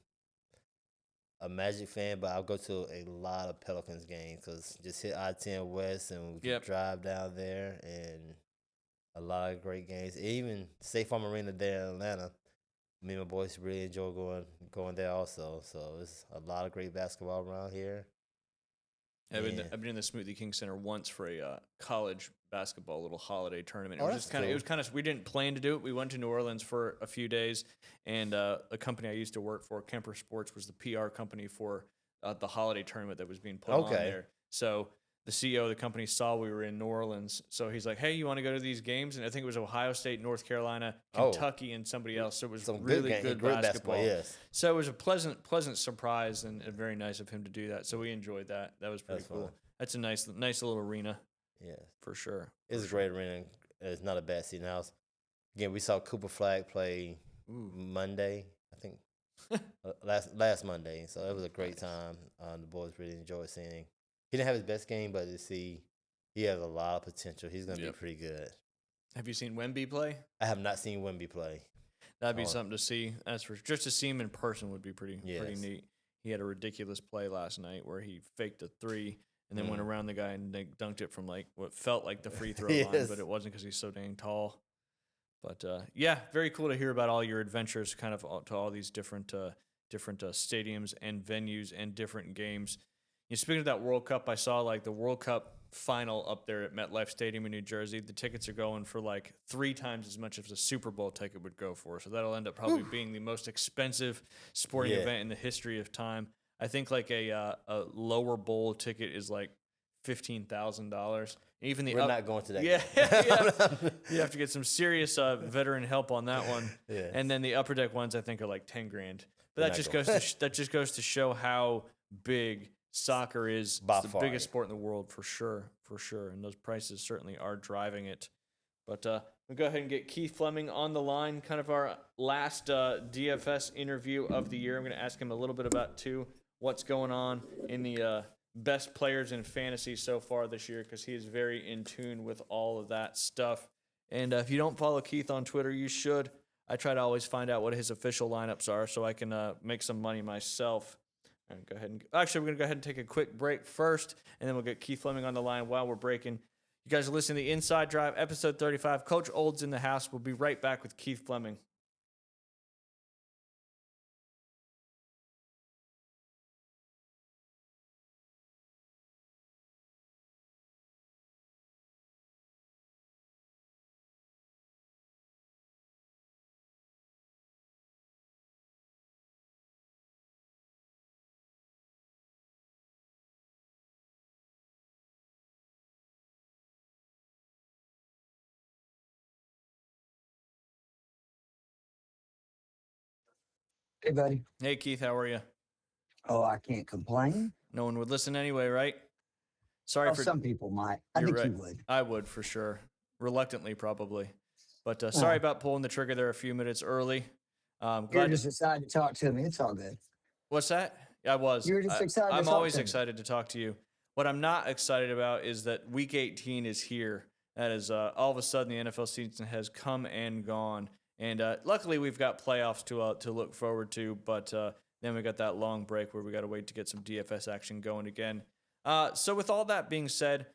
a Magic fan, but I'll go to a lot of Pelicans games because just hit I-10 West and we can drive down there, and a lot of great games. Even State Farm Arena there in Atlanta. Me and my boys really enjoy going there also. So it's a lot of great basketball around here. I've been in the Smoothie King Center once for a college basketball little holiday tournament. Oh, It was kind of we didn't plan to do it. We went to New Orleans for a few days, and a company I used to work for, Kemper Sports, was the PR company for the holiday tournament that was being put on there. So the CEO of the company saw we were in New Orleans, so he's like, "Hey, you want to go to these games?" And I think it was Ohio State, North Carolina, Kentucky, and somebody else. So it was some really good basketball. Yes. So it was a pleasant surprise, and very nice of him to do that. So we enjoyed that. That was pretty cool. Fun. That's a nice little arena. Yeah, for sure. It's a great arena. It's not a bad seating house. Again, we saw Cooper Flag play Monday, I think, last Monday. So it was a great time. The boys really enjoyed seeing him. He didn't have his best game, but he has a lot of potential. He's going to be pretty good. Have you seen Wemby play? I have not seen Wemby play. That'd be something to see. That's for just to see him in person would be pretty neat. He had a ridiculous play last night where he faked a 3 and then went around the guy and dunked it from like what felt like the free throw line, but it wasn't because he's so dang tall. But yeah, very cool to hear about all your adventures, kind of to all these different stadiums and venues and different games. Speaking of that World Cup, I saw like the World Cup final up there at MetLife Stadium in New Jersey. The tickets are going for like 3 times as much as a Super Bowl ticket would go for. So that'll end up probably being the most expensive sporting event in the history of time. I think like a lower bowl ticket is like $15,000. Even we're not going to that. Yeah, you have to get some serious veteran help on that one. And then the upper deck ones I think are like $10,000. But that just goes to show how big soccer is. It's the biggest sport in the world for sure, and those prices certainly are driving it. But we'll go ahead and get Keith Fleming on the line, kind of our last DFS interview of the year. I'm going to ask him a little bit about what's going on in the best players in fantasy so far this year, because he is very in tune with all of that stuff. And if you don't follow Keith on Twitter, you should. I try to always find out what his official lineups are so I can make some money myself. We're going to go ahead and take a quick break first, and then we'll get Keith Fleming on the line while we're breaking. You guys are listening to the Inside Drive, episode 35. Coach Old's in the house. We'll be right back with Keith Fleming. Hey, buddy. Hey, Keith, how are you? Oh, I can't complain. No one would listen anyway, right? Sorry some people might. I think you would. I would for sure. Reluctantly, probably. But sorry about pulling the trigger there a few minutes early. You just excited to talk to me. It's all good. What's that? I was. You were just excited I'm always excited to talk to you. What I'm not excited about is that Week 18 is here. That is all of a sudden the NFL season has come and gone. And luckily we've got playoffs to look forward to, but then we got that long break where we got to wait to get some DFS action going again. So with all that being said,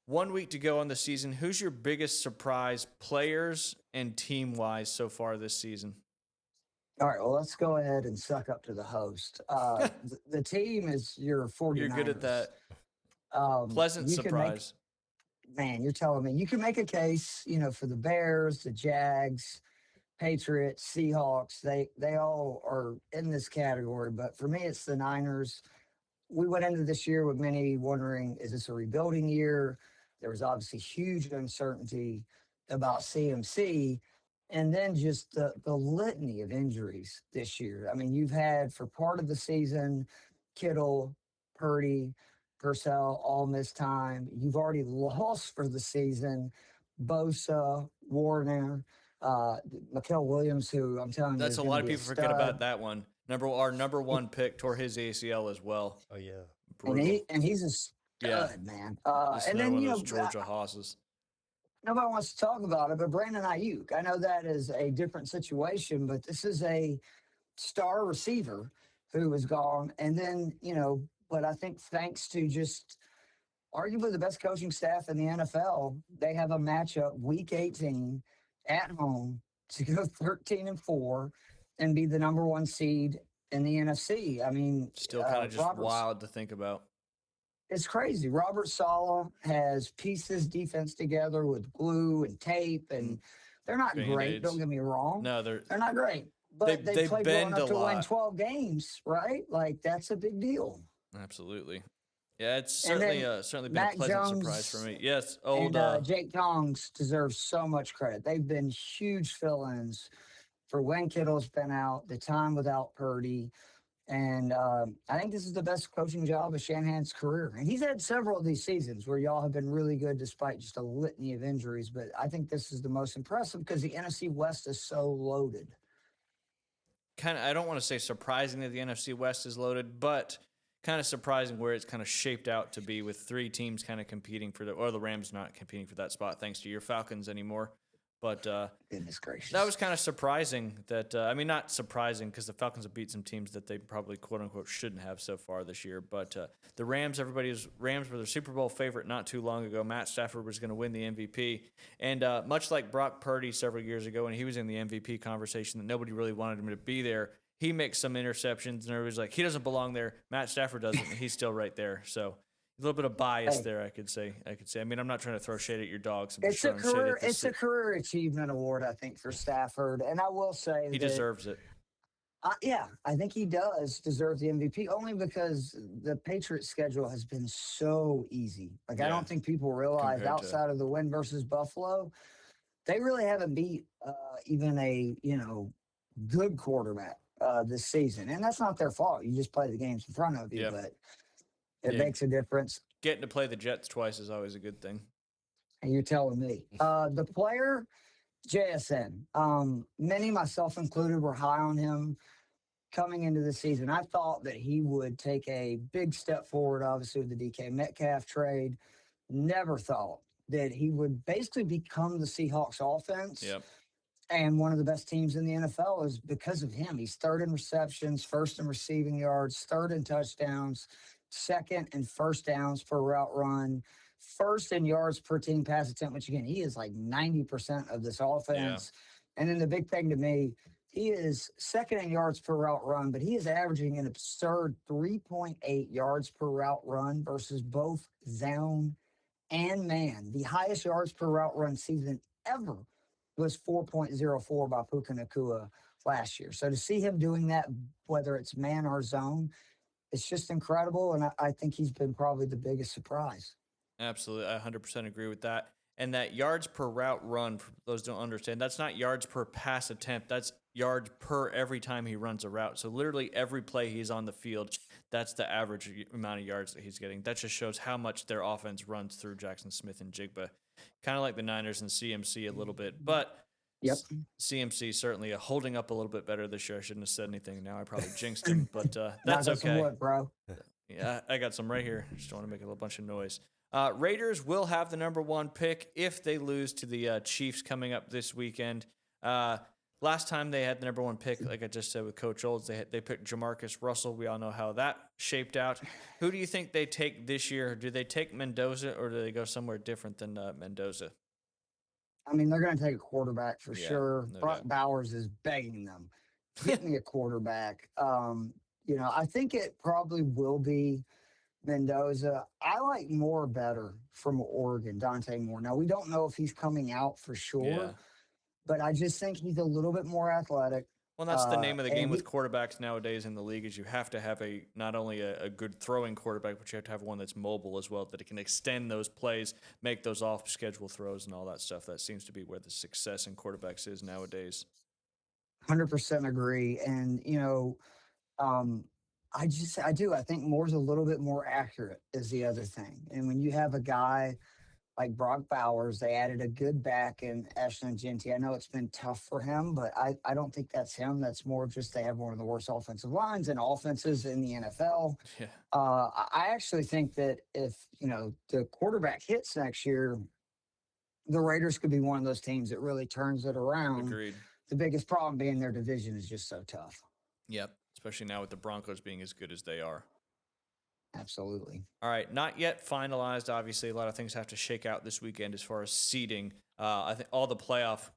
1 week to go on the season. Who's your biggest surprise, players and team-wise, so far this season? All right, well, let's go ahead and suck up to the host. The team is your 49ers. You're good at that. Pleasant surprise. Man, you're telling me. You can make a case, for the Bears, the Jags, Patriots, Seahawks, they all are in this category. But for me, it's the Niners. We went into this year with many wondering, is this a rebuilding year? There was obviously huge uncertainty about CMC. And then just the litany of injuries this year. I mean, you've had for part of the season, Kittle, Purdy, Purcell all missed time. You've already lost for the season Bosa, Warner, Mikael Williams, who I'm telling you That's is a going lot to of be a people forget about stud. that one. Our number one pick tore his ACL as well. Oh yeah. And Brutal. he's a Yeah, stud, man. just And another then one of those Georgia hosses. nobody wants to talk about it, but Brandon Ayuk. I know that is a different situation, but this is a star receiver who was gone, and then but I think thanks to just arguably the best coaching staff in the NFL, they have a matchup week 18 at home to go 13-4 and be the number one seed in the NFC. I mean, Still kind of just Robert's wild to think about. it's crazy. Robert Sala has pieced defense together with glue and tape, and they're not great. Don't Band-Aids. get me wrong; No, they're not great, but they they played well bend a enough to win lot. 12 games, right? Like that's a big deal. Absolutely. Yeah, it's And certainly then certainly been a Mac pleasant surprise for Jones me. Yes, and Jake Tongs deserve so much credit. They've been huge fill-ins for when Kittle's been out, the time without Purdy. And I think this is the best coaching job of Shanahan's career. And he's had several of these seasons where y'all have been really good despite just a litany of injuries. But I think this is the most impressive because the NFC West is so loaded. kind of, I don't want to say surprising that the NFC West is loaded, but kind of surprising where it's kind of shaped out to be with three teams kind of competing for or the Rams not competing for that spot thanks to your Falcons anymore. But Goodness gracious. that was kind of surprising that, I mean, not surprising because the Falcons have beat some teams that they probably, quote unquote, shouldn't have so far this year. But the Rams, Rams were the Super Bowl favorite not too long ago. Matt Stafford was going to win the MVP. And much like Brock Purdy several years ago when he was in the MVP conversation that nobody really wanted him to be there, he makes some interceptions and everybody's like, he doesn't belong there. Matt Stafford doesn't. And he's still right there. So a little bit of bias there, I could say. I mean, I'm not trying to throw shade at your dogs. I'm just throwing shade at it's a career achievement award, I think, for Stafford. And I will say he deserves it. Yeah, I think he does deserve the MVP only because the Patriots' schedule has been so easy. Like, I don't think people realize outside of the win versus Buffalo, they really haven't beat even a, good quarterback this season. And that's not their fault. You just play the games in front of you, but it makes a difference. Getting to play the Jets twice is always a good thing. And you're telling me. The player, JSN, many, myself included, were high on him coming into the season. I thought that he would take a big step forward, obviously, with the DK Metcalf trade. Never thought that he would basically become the Seahawks offense. Yep. And one of the best teams in the NFL is because of him. He's third in receptions, first in receiving yards, third in touchdowns, second in first downs per route run, first in yards per team pass attempt, which again, he is like 90% of this offense. Yeah. And then the big thing to me, he is second in yards per route run, but he is averaging an absurd 3.8 yards per route run versus both zone and man. The highest yards per route run season ever was 4.04 by Puka Nacua last year. So to see him doing that, whether it's man or zone, it's just incredible. And I think he's been probably the biggest surprise. Absolutely. I 100% agree with that. And that yards per route run, for those who don't understand, that's not yards per pass attempt. That's yards per every time he runs a route. So literally every play he's on the field, that's the average amount of yards that he's getting. That just shows how much their offense runs through Jackson Smith and Jigba. Kind of like the Niners and CMC a little bit. But CMC certainly holding up a little bit better this year. I shouldn't have said anything now. I probably jinxed him, but that's okay. Wood, bro. Yeah, I got some right here. Just don't want to make a little bunch of noise. Raiders will have the number one pick if they lose to the Chiefs coming up this weekend. Last time they had the number one pick, like I just said with Coach Olds, they picked Jamarcus Russell. We all know how that shaped out. Who do you think they take this year? Do they take Mendoza or do they go somewhere different than Mendoza? I mean, they're going to take a quarterback for sure. No Brock Bowers is begging them, get me a quarterback. I think it probably will be Mendoza. I like Moore better from Oregon, Dante Moore. Now, we don't know if he's coming out for sure, but I just think he's a little bit more athletic. Well, that's the name of the game And with quarterbacks nowadays in the league is you have to have not only a good throwing quarterback, but you have to have one that's mobile as well, that it can extend those plays, make those off-schedule throws, and all that stuff. That seems to be where the success in quarterbacks is nowadays. 100% agree. And, um, I think Moore's a little bit more accurate is the other thing. And when you have a guy like Brock Bowers, they added a good back in Ashton Genty. I know it's been tough for him, but I don't think that's him. That's more just they have one of the worst offensive lines and offenses in the NFL. Yeah, I actually think that if, the quarterback hits next year, the Raiders could be one of those teams that really turns it around. agreed. The biggest problem being their division is just so tough. Yep, especially now with the Broncos being as good as they are. Absolutely. All right, not yet finalized. Obviously, a lot of things have to shake out this weekend as far as seeding. I think all the playoff,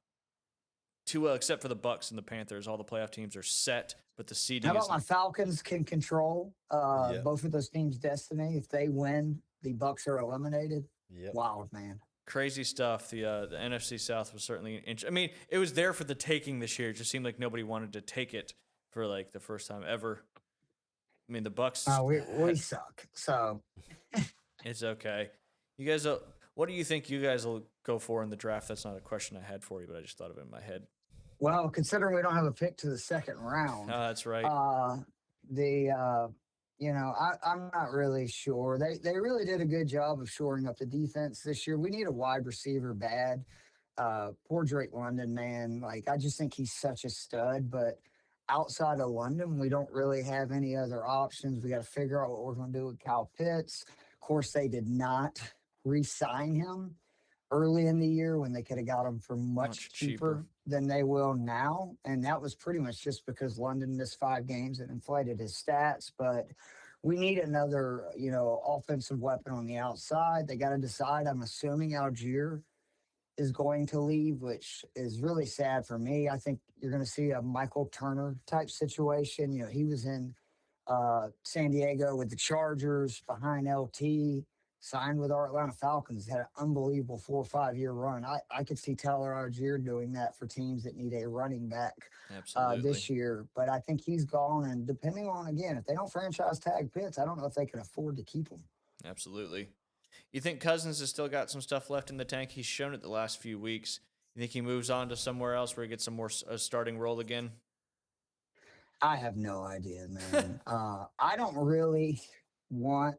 except for the Bucks and the Panthers, all the playoff teams are set, but the seeding How is about my Falcons can control Yeah. both of those teams' destiny? If they win, the Bucks are eliminated. Yep. Wild, man. crazy stuff. The NFC South was certainly I mean, it was there for the taking this year. It just seemed like nobody wanted to take it for like the first time ever. I mean, the Bucks. We suck. So It's okay. You guys, what do you think you guys will go for in the draft? That's not a question I had for you, but I just thought of it in my head. well, considering we don't have a pick to the second Oh, round, that's right. I'm not really sure. They really did a good job of shoring up the defense this year. We need a wide receiver bad. Poor Drake London, man. Like I just think he's such a stud, but outside of London, we don't really have any other options. We got to figure out what we're going to do with Kyle Pitts. Of course, they did not re-sign him early in the year when they could have got him for much cheaper than they will now. And that was pretty much just because London missed 5 games and inflated his stats. But we need another, offensive weapon on the outside. They got to decide. I'm assuming Algier is going to leave, which is really sad for me. I think you're going to see a Michael Turner type situation. He was in San Diego with the Chargers behind LT, signed with our Atlanta Falcons, had an unbelievable 4 or 5 year run. I could see Tyler Algier doing that for teams that need a running back this year, but I think he's gone. And depending on, again, if they don't franchise tag Pitts, I don't know if they can afford to keep him. Absolutely. You think Cousins has still got some stuff left in the tank? He's shown it the last few weeks. You think he moves on to somewhere else where he gets some more starting role again? I have no idea, man. I don't really want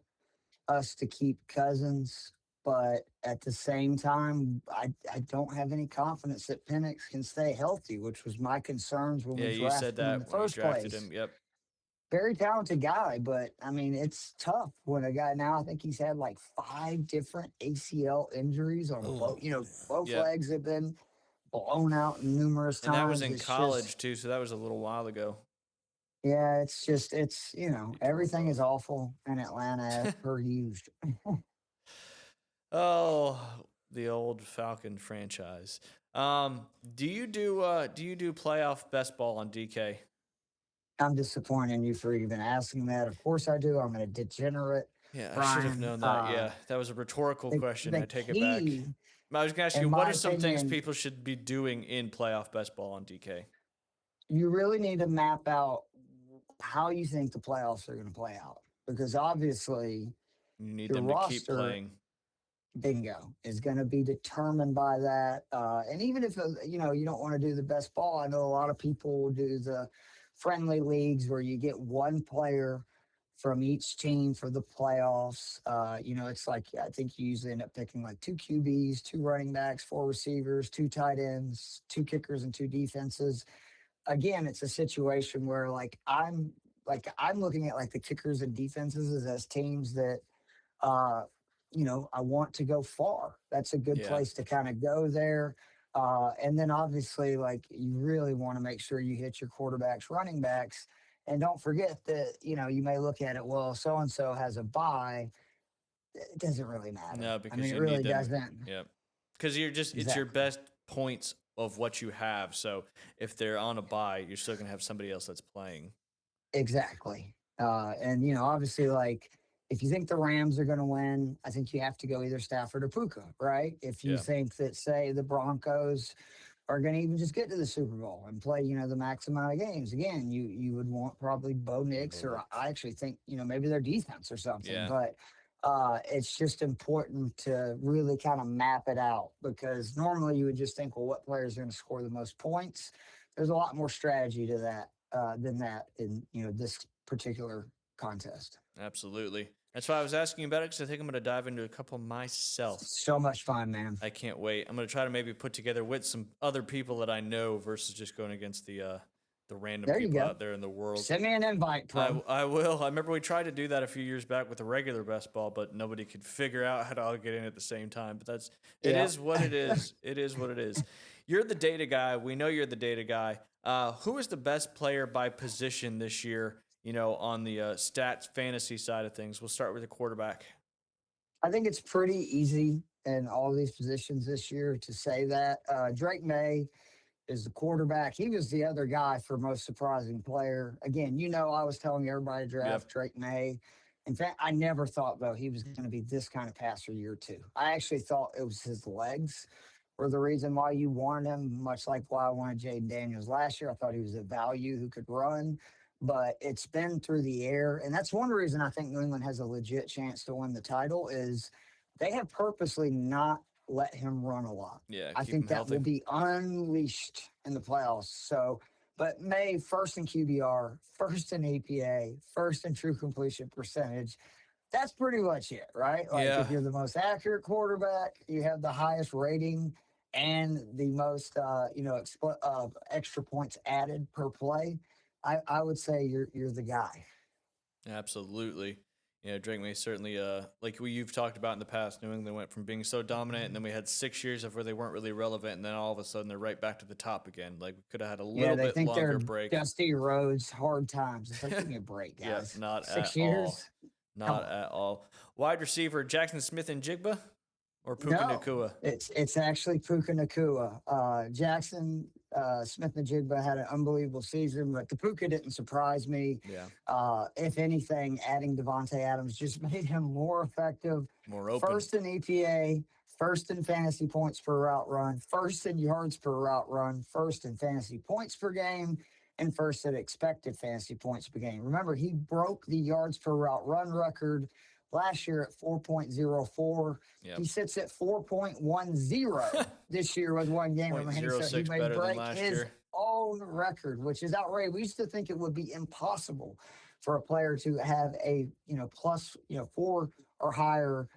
us to keep Cousins, but at the same time, I don't have any confidence that Penix can stay healthy, which was my concerns when we drafted him in the first place. Him. Yep. Very talented guy, but I mean, it's tough when a guy now, I think he's had like 5 different ACL injuries on both legs have been blown out numerous times. And that was in college too, so that was a little while ago. Yeah, it's everything is awful in Atlanta per usual. Oh, the old Falcon franchise. Do you do playoff best ball on DK? I'm disappointed in you for even asking that. Of course I do. I'm a degenerate. Yeah, Brian, I should have known that. Yeah, that was a rhetorical question. I take it back. I was going to ask you, what are some things people should be doing in playoff best ball on DK? You really need to map out how you think the playoffs are going to play out, because obviously you need them to keep playing. Bingo is going to be determined by that. And even if you don't want to do the best ball, I know a lot of people will do the friendly leagues where you get one player from each team for the playoffs. It's like, I think you usually end up picking like 2 QBs, 2 running backs, 4 receivers, 2 tight ends, 2 kickers, and 2 defenses. Again, it's a situation where I'm looking at like the kickers and defenses as teams that, I want to go far. That's a good place to kind of go there. And then obviously, like, you really want to make sure you hit your quarterbacks, running backs, and don't forget that, you may look at it, well, so-and-so has a bye. It doesn't really matter. No, because it really doesn't. Yeah. Because it's your best points of what you have. So if they're on a bye, you're still going to have somebody else that's playing. Exactly. And, obviously, like, if you think the Rams are going to win, I think you have to go either Stafford or Puka, right? If you think that, say, the Broncos are going to even just get to the Super Bowl and play, the max amount of games. Again, you would want probably Bo Nix, Bo or Nix. I actually think, maybe their defense or something. Yeah. But it's just important to really kind of map it out, because normally you would just think, well, what players are going to score the most points? There's a lot more strategy to that than that in, this particular contest. Absolutely. That's why I was asking about it, because I think I'm going to dive into a couple myself. So much fun, man. I can't wait. I'm going to try to maybe put together with some other people that I know versus just going against the random There you people go. out there in the world. Send me an invite, Pro. I will. I remember we tried to do that a few years back with the regular best ball, but nobody could figure out how to all get in at the same time. But it Yeah. is what it is. It is what it is. You're the data guy. We know you're the data guy. Who is the best player by position this year? On the stats fantasy side of things. We'll start with the quarterback. I think it's pretty easy in all these positions this year to say that. Drake May is the quarterback. He was the other guy for most surprising player. Again, I was telling everybody to draft Yep. Drake May. In fact, I never thought, though, he was going to be this kind of passer year two. I actually thought it was his legs were the reason why you wanted him, much like why I wanted Jaden Daniels last year. I thought he was a value who could run, but it's been through the air. And that's one reason I think New England has a legit chance to win the title is they have purposely not let him run a lot. Yeah, I keep him think that healthy. will be unleashed in the playoffs. So, but May, first in QBR, first in APA, first in true completion percentage. That's pretty much it, right? Like Yeah. if you're the most accurate quarterback, you have the highest rating and the most, extra points added per play. I would say you're the guy. Absolutely. Drake May certainly, like you've talked about in the past, New England went from being so dominant, and then we had 6 years of where they weren't really relevant, and then all of a sudden they're right back to the top again. Like we could have had a Yeah, little they bit think longer they're break. Dusty Roads, hard times. It's like, give me a break, Yeah, guys. not Six at years? all. Come Not on. at all. Wide receiver Jackson Smith and Jigba or Puka No, Nakua? it's actually Puka Nakua. Jackson Smith Najigba had an unbelievable season, but the Puka didn't surprise me. Yeah, If anything, adding Devontae Adams just made him more effective. more open. First in EPA, first in fantasy points per route run, first in yards per route run, first in fantasy points per game, and first in expected fantasy points per game. Remember, he broke the yards per route run record last year at 4.04. Yep. He sits at 4.10 this year with one game remaining. So he 0.06 may better than break last his year. own record, which is outrageous. We used to think it would be impossible for a player to have a plus 4 or higher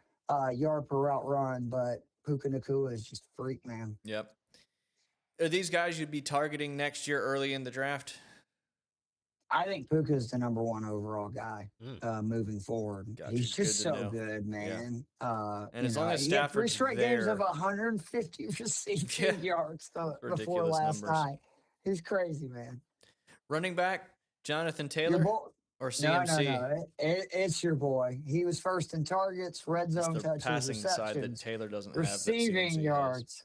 yard per route run, but Puka Nakua is just a freak, man. Yep. Are these guys you'd be targeting next year early in the draft? I think Puka is the number one overall guy moving forward. Gotcha. He's just Good to so know. good, man. And as long as he had 3 Stafford's straight games there- of 150 receiving yards before Ridiculous last numbers. night. He's crazy, man. Running back Jonathan Your Taylor boy, or no, CMC? no. It's your boy. He was first in targets, red It's zone the touches, passing side that receptions, Taylor doesn't have. That receiving CMC has. yards,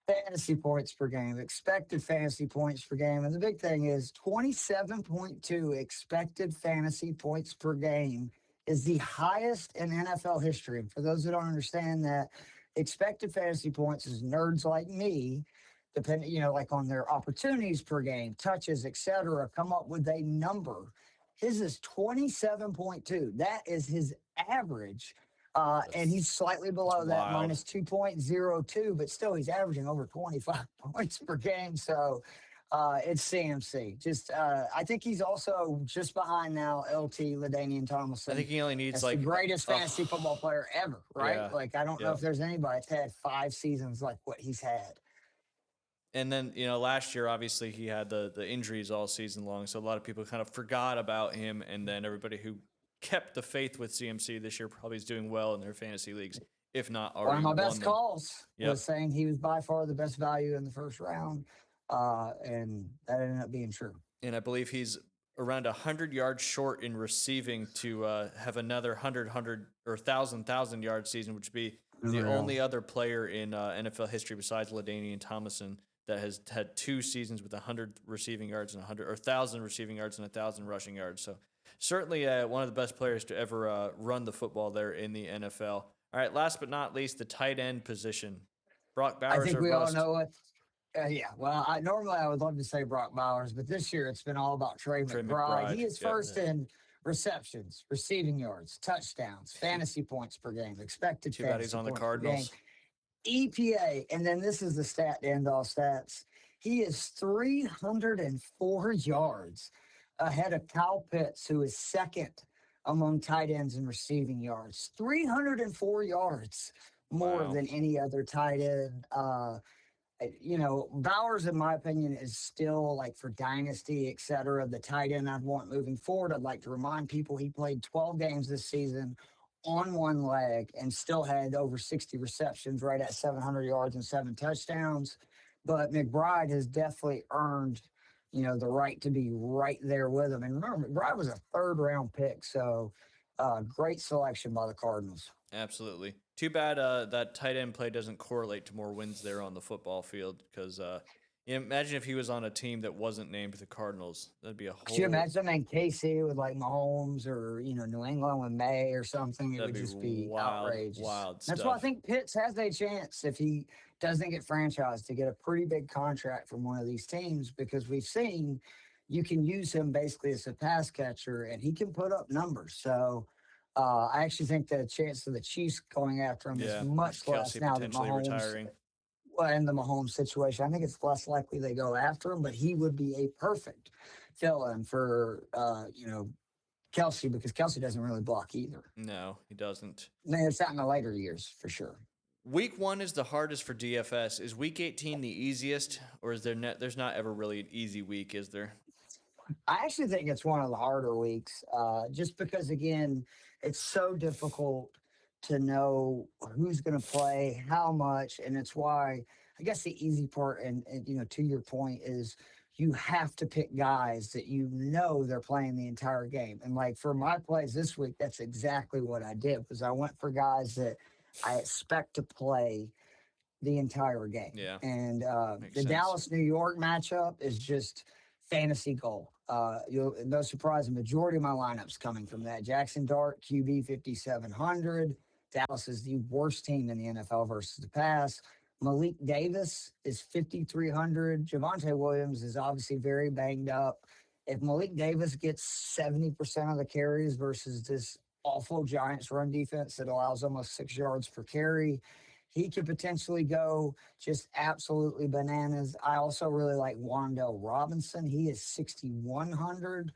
fantasy points per game, expected fantasy points per game. And the big thing is 27.2 expected fantasy points per game is the highest in NFL history. And for those who don't understand that, expected fantasy points is nerds like me, depending, like on their opportunities per game, touches, etc., come up with a number. His is 27.2. That is his average. And he's slightly below that, wild. minus 2.02, but still he's averaging over 25 points per game. So it's CMC. I think he's also just behind now LT LaDainian Tomlinson. I think he only needs the greatest fantasy football player ever, right? Yeah. Like I don't know if there's anybody that's had 5 seasons like what he's had. And then, last year, obviously, he had the injuries all season long. So a lot of people kind of forgot about him. And then everybody who kept the faith with CMC this year probably is doing well in their fantasy leagues, if not already. One of my best calls Yep. was saying he was by far the best value in the first round. And that ended up being true. And I believe he's around 100 yards short in receiving to have another 100 or 1,000 yard season, which would be the only other player in NFL history besides LaDainian Tomlinson that has had 2 seasons with 100 receiving yards and 1,000 receiving yards and 1,000 rushing yards. So certainly one of the best players to ever run the football there in the NFL. All right, last but not least, the tight end position. Brock Bowers I think or we bust? all know it. Yeah, well, normally I would love to say Brock Bowers, but this year it's been all about Trey Trey McBride. McBride. He is Yep. first in receptions, receiving yards, touchdowns, fantasy points per game, expected Too bad he's fantasy on the points per game, Cardinals. EPA, and then this is the stat to end all stats. He is 304 yards ahead of Kyle Pitts, who is second among tight ends in receiving yards. 304 yards more Wow. than any other tight end. Bowers, in my opinion, is still like for dynasty, et cetera, the tight end I'd want moving forward. I'd like to remind people he played 12 games this season on one leg and still had over 60 receptions, right at 700 yards and 7 touchdowns. But McBride has definitely earned, the right to be right there with him. And remember, McBride was a third round pick. So great selection by the Cardinals. Absolutely. Too bad that tight end play doesn't correlate to more wins there on the football field because imagine if he was on a team that wasn't named the Cardinals. That'd be a Could you whole. imagine them in KC with like Mahomes or New England with May or something? It That'd would be just be wild, outrageous. wild That's why I stuff. think Pitts has a chance if he doesn't get franchised to get a pretty big contract from one of these teams because we've seen you can use him basically as a pass catcher and he can put up numbers. So I actually think the chance of the Chiefs going after him is Yeah, much less Kelsey now that potentially Mahomes retiring. well, in the Mahomes situation. I think it's less likely they go after him, but he would be a perfect fill-in for Kelsey because Kelsey doesn't really block either. No, he doesn't. It's not in the later years for sure. Week 1 is the hardest for DFS. Is Week 18 the easiest, or is there's not ever really an easy week? Is there? I actually think it's one of the harder weeks, just because again, it's so difficult to know who's going to play, how much, and it's why I guess the easy part, and to your point, is you have to pick guys that they're playing the entire game. And like for my plays this week, that's exactly what I did was I went for guys that I expect to play the entire game. Yeah, And makes the sense. Dallas New York matchup is just fantasy gold. You'll no surprise, the majority of my lineups coming from that. Jackson Dart, QB 5,700. Dallas is the worst team in the NFL versus the pass. Malik Davis is 5,300. Javonte Williams is obviously very banged up. If Malik Davis gets 70% of the carries versus this awful Giants run defense that allows almost 6 yards per carry, he could potentially go just absolutely bananas. I also really like Wandell Robinson. He is 6,100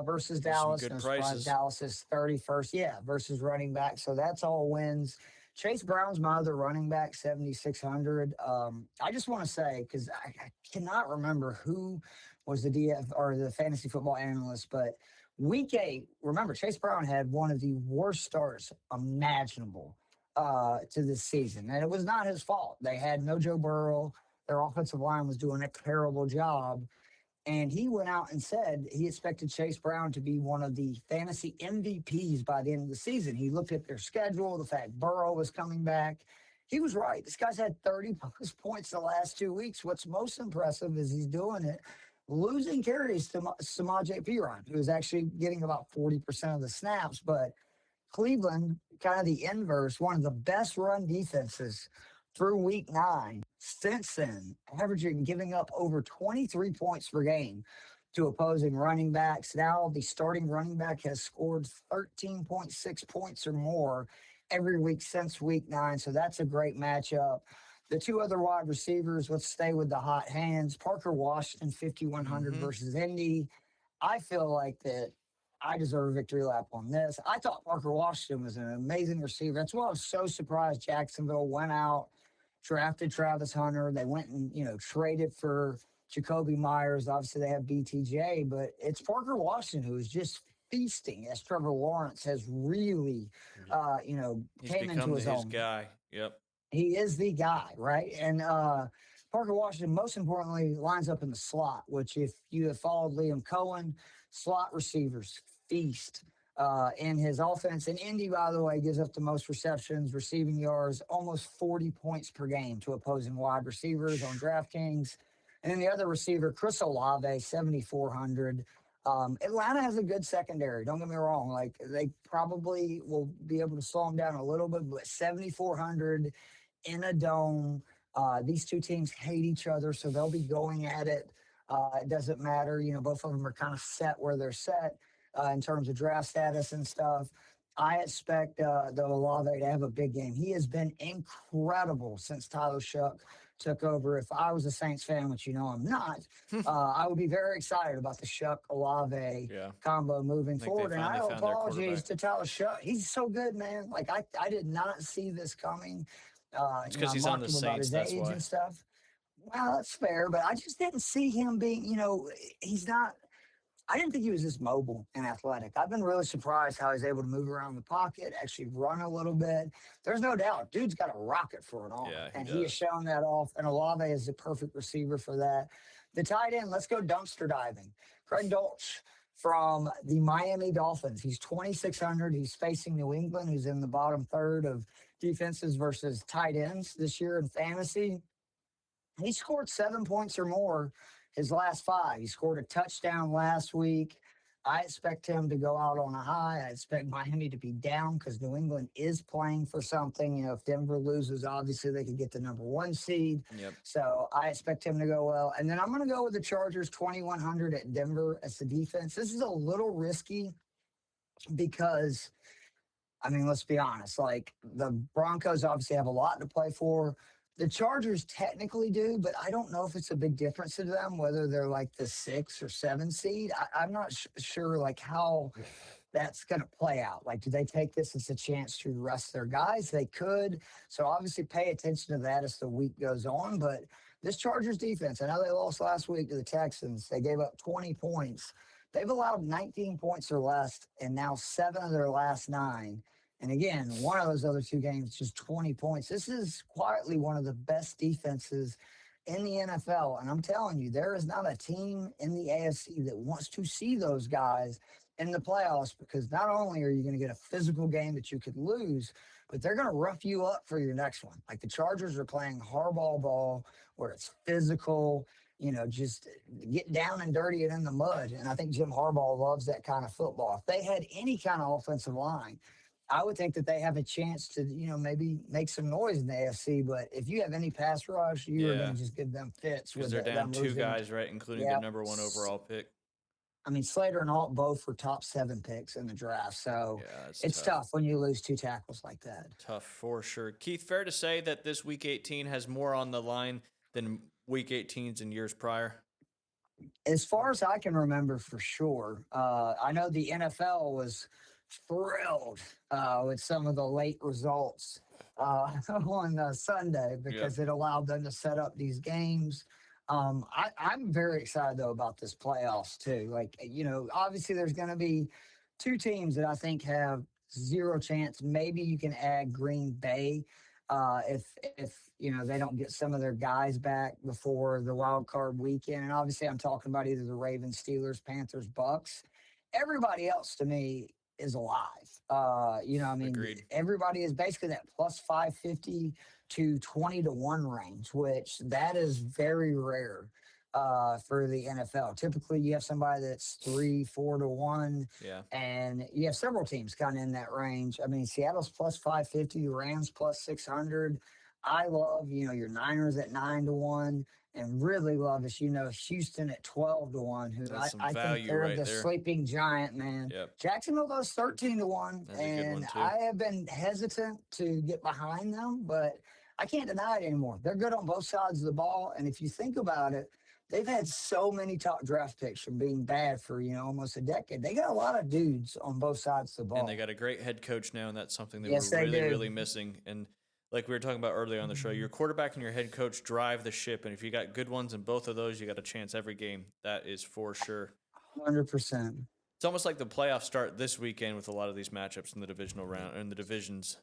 versus There's some Dallas. good No surprise, prices. Dallas is 31st. Yeah, versus running back. So that's all wins. Chase Brown's my other running back, 7,600. I just want to say, because I cannot remember who was the DF or the fantasy football analyst, but week 8, remember, Chase Brown had one of the worst starts imaginable to this season. And it was not his fault. They had no Joe Burrow. Their offensive line was doing a terrible job. And he went out and said he expected Chase Brown to be one of the fantasy MVPs by the end of the season. He looked at their schedule, the fact Burrow was coming back. He was right. This guy's had 30 plus points the last 2 weeks. What's most impressive is he's doing it losing carries to Samaje Perine, who's actually getting about 40% of the snaps. But Cleveland, kind of the inverse, one of the best run defenses through week 9 since then, averaging giving up over 23 points per game to opposing running backs. Now the starting running back has scored 13.6 points or more every week since week 9. So that's a great matchup. The two other wide receivers, let's stay with the hot hands. Parker Washington, 5,100 Mhm. versus Indy. I feel like that I deserve a victory lap on this. I thought Parker Washington was an amazing receiver. That's why I was so surprised Jacksonville went out, drafted Travis Hunter. They went and, traded for Jacoby Myers. Obviously, they have BTJ, but it's Parker Washington who is just feasting as Trevor Lawrence has really, He's came into become his his own. guy. Yep. He is the guy, right? And Parker Washington, most importantly, lines up in the slot, which if you have followed Liam Cohen, slot receivers feast in his offense. And Indy, by the way, gives up the most receptions, receiving yards, almost 40 points per game to opposing wide receivers on DraftKings. And then the other receiver, Chris Olave, 7,400. Atlanta has a good secondary. Don't get me wrong. Like they probably will be able to slow him down a little bit, but 7,400 in a dome. These two teams hate each other, so they'll be going at it. It doesn't matter. Both of them are kind of set where they're set in terms of draft status and stuff. I expect the Olave to have a big game. He has been incredible since Tyler Shuck took over. If I was a Saints fan, which I'm not, I would be very excited about the Shuck Olave Yeah. combo moving I think forward. they And I finally owe found their apologies quarterback. to Tyler Shuck. He's so good, man. Like I did not see this coming. It's because I he's on mocked the him about Saints. his That's age why. and stuff. Well, that's fair, but I just didn't see him being, he's not. I didn't think he was this mobile and athletic. I've been really surprised how he's able to move around the pocket, actually run a little bit. There's no doubt, dude's got a rocket for an arm, Yeah, he and he has does. shown that off. And Olave is the perfect receiver for that. The tight end, let's go dumpster diving. Craig Dolch from the Miami Dolphins. He's 2,600. He's facing New England, who's in the bottom third of defenses versus tight ends this year in fantasy. He scored 7 points or more his last five. He scored a touchdown last week. I expect him to go out on a high. I expect Miami to be down because New England is playing for something. If Denver loses, obviously they could get the number one seed. Yep. So I expect him to go well. And then I'm going to go with the Chargers 2,100 at Denver as the defense. This is a little risky because let's be honest. Like the Broncos obviously have a lot to play for. The Chargers technically do, but I don't know if it's a big difference to them whether they're like the 6 or 7 seed. I'm not sure like how that's going to play out. Like, do they take this as a chance to rest their guys? They could. So obviously pay attention to that as the week goes on. But this Chargers defense, I know they lost last week to the Texans. They gave up 20 points. They've allowed 19 points or less in now 7 of their last 9. And again, one of those other 2 games, just 20 points. This is quietly one of the best defenses in the NFL. And I'm telling you, there is not a team in the AFC that wants to see those guys in the playoffs because not only are you going to get a physical game that you could lose, but they're going to rough you up for your next one. Like the Chargers are playing hardball ball where it's physical, just get down and dirty and in the mud. And I think Jim Harbaugh loves that kind of football. If they had any kind of offensive line, I would think that they have a chance to, maybe make some noise in the AFC. But if you have any pass rush, you are going to just give them fits Because with they're down them 2 losing. guys, right, including the number 1 overall pick. Slater and Alt both were top 7 picks in the draft. So Yeah, it's tough when you lose 2 tackles like that. Tough for sure. Keith, fair to say that this Week 18 has more on the line than Week 18s in years prior? As far as I can remember, for sure. I know the NFL was thrilled with some of the late results on Sunday because it allowed them to set up these games. I'm very excited, though, about this playoffs, too. Like, obviously there's going to be 2 teams that I think have zero chance. Maybe you can add Green Bay if they don't get some of their guys back before the wild card weekend. And obviously I'm talking about either the Ravens, Steelers, Panthers, Bucks. Everybody else to me is alive. Agreed. Everybody is basically that plus 550 to 20 to 1 range, which that is very rare for the NFL. Typically you have somebody that's 3-4 to 1. Yeah. And you have several teams kind of in that range. Seattle's plus 550, Rams plus 600. I love, your Niners at 9 to 1, and really love is, Houston at 12 to 1, who That's some I think value they're right the there. sleeping giant, man. Yep. Jacksonville does 13 to 1, That's a good one, and too. I have been hesitant to get behind them, but I can't deny it anymore. They're good on both sides of the ball, and if you think about it, they've had so many top draft picks from being bad for, almost a decade. They got a lot of dudes on both sides of the ball. And they got a great head coach now, and that's something they Yes, were they really, do. really missing. And like we were talking about earlier on the show, your quarterback and your head coach drive the ship. And if you got good ones in both of those, you got a chance every game. That is for sure. 100%. It's almost like the playoffs start this weekend with a lot of these matchups in the divisional round, in the divisions.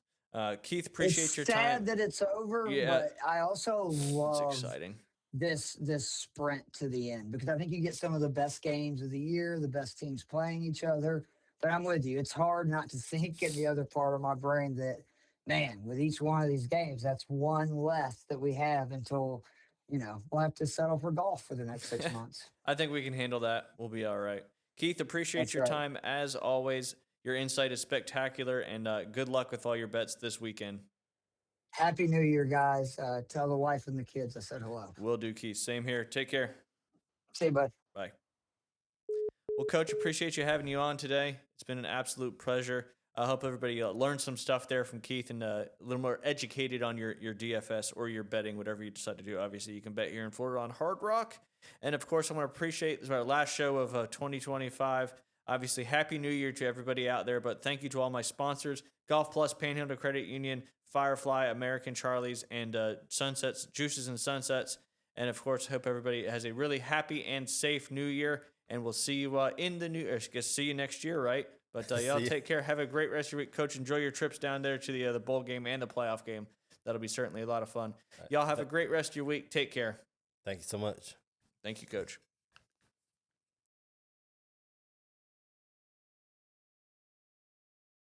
Keith, appreciate your time. It's sad that it's over, but I also love it's exciting. this sprint to the end because I think you get some of the best games of the year, the best teams playing each other. But I'm with you. It's hard not to think in the other part of my brain that, man, with each one of these games, that's one less that we have until, we'll have to settle for golf for the next 6 months. I think we can handle that. We'll be all right. Keith, appreciate That's your right. time as always. Your insight is spectacular, and good luck with all your bets this weekend. Happy New Year, guys. Tell the wife and the kids I said hello. Will do, Keith. Same here. Take care. See you, bud. Bye. Well, Coach, appreciate you having you on today. It's been an absolute pleasure. I hope everybody learned some stuff there from Keith and a little more educated on your DFS or your betting, whatever you decide to do. Obviously, you can bet here in Florida on Hard Rock. And, of course, I want to appreciate this is our last show of 2025. Obviously, Happy New Year to everybody out there. But thank you to all my sponsors, Golf Plus, Panhandle Credit Union, Firefly, American Charlie's, and Sunsets, Juices and Sunsets. And, of course, hope everybody has a really happy and safe New Year. And we'll see you in the new. I guess see you next year, right? But y'all take care. Have a great rest of your week, Coach. Enjoy your trips down there to the bowl game and the playoff game. That'll be certainly a lot of fun. Y'all have a great rest of your week. Take care. Thank you so much. Thank you, Coach.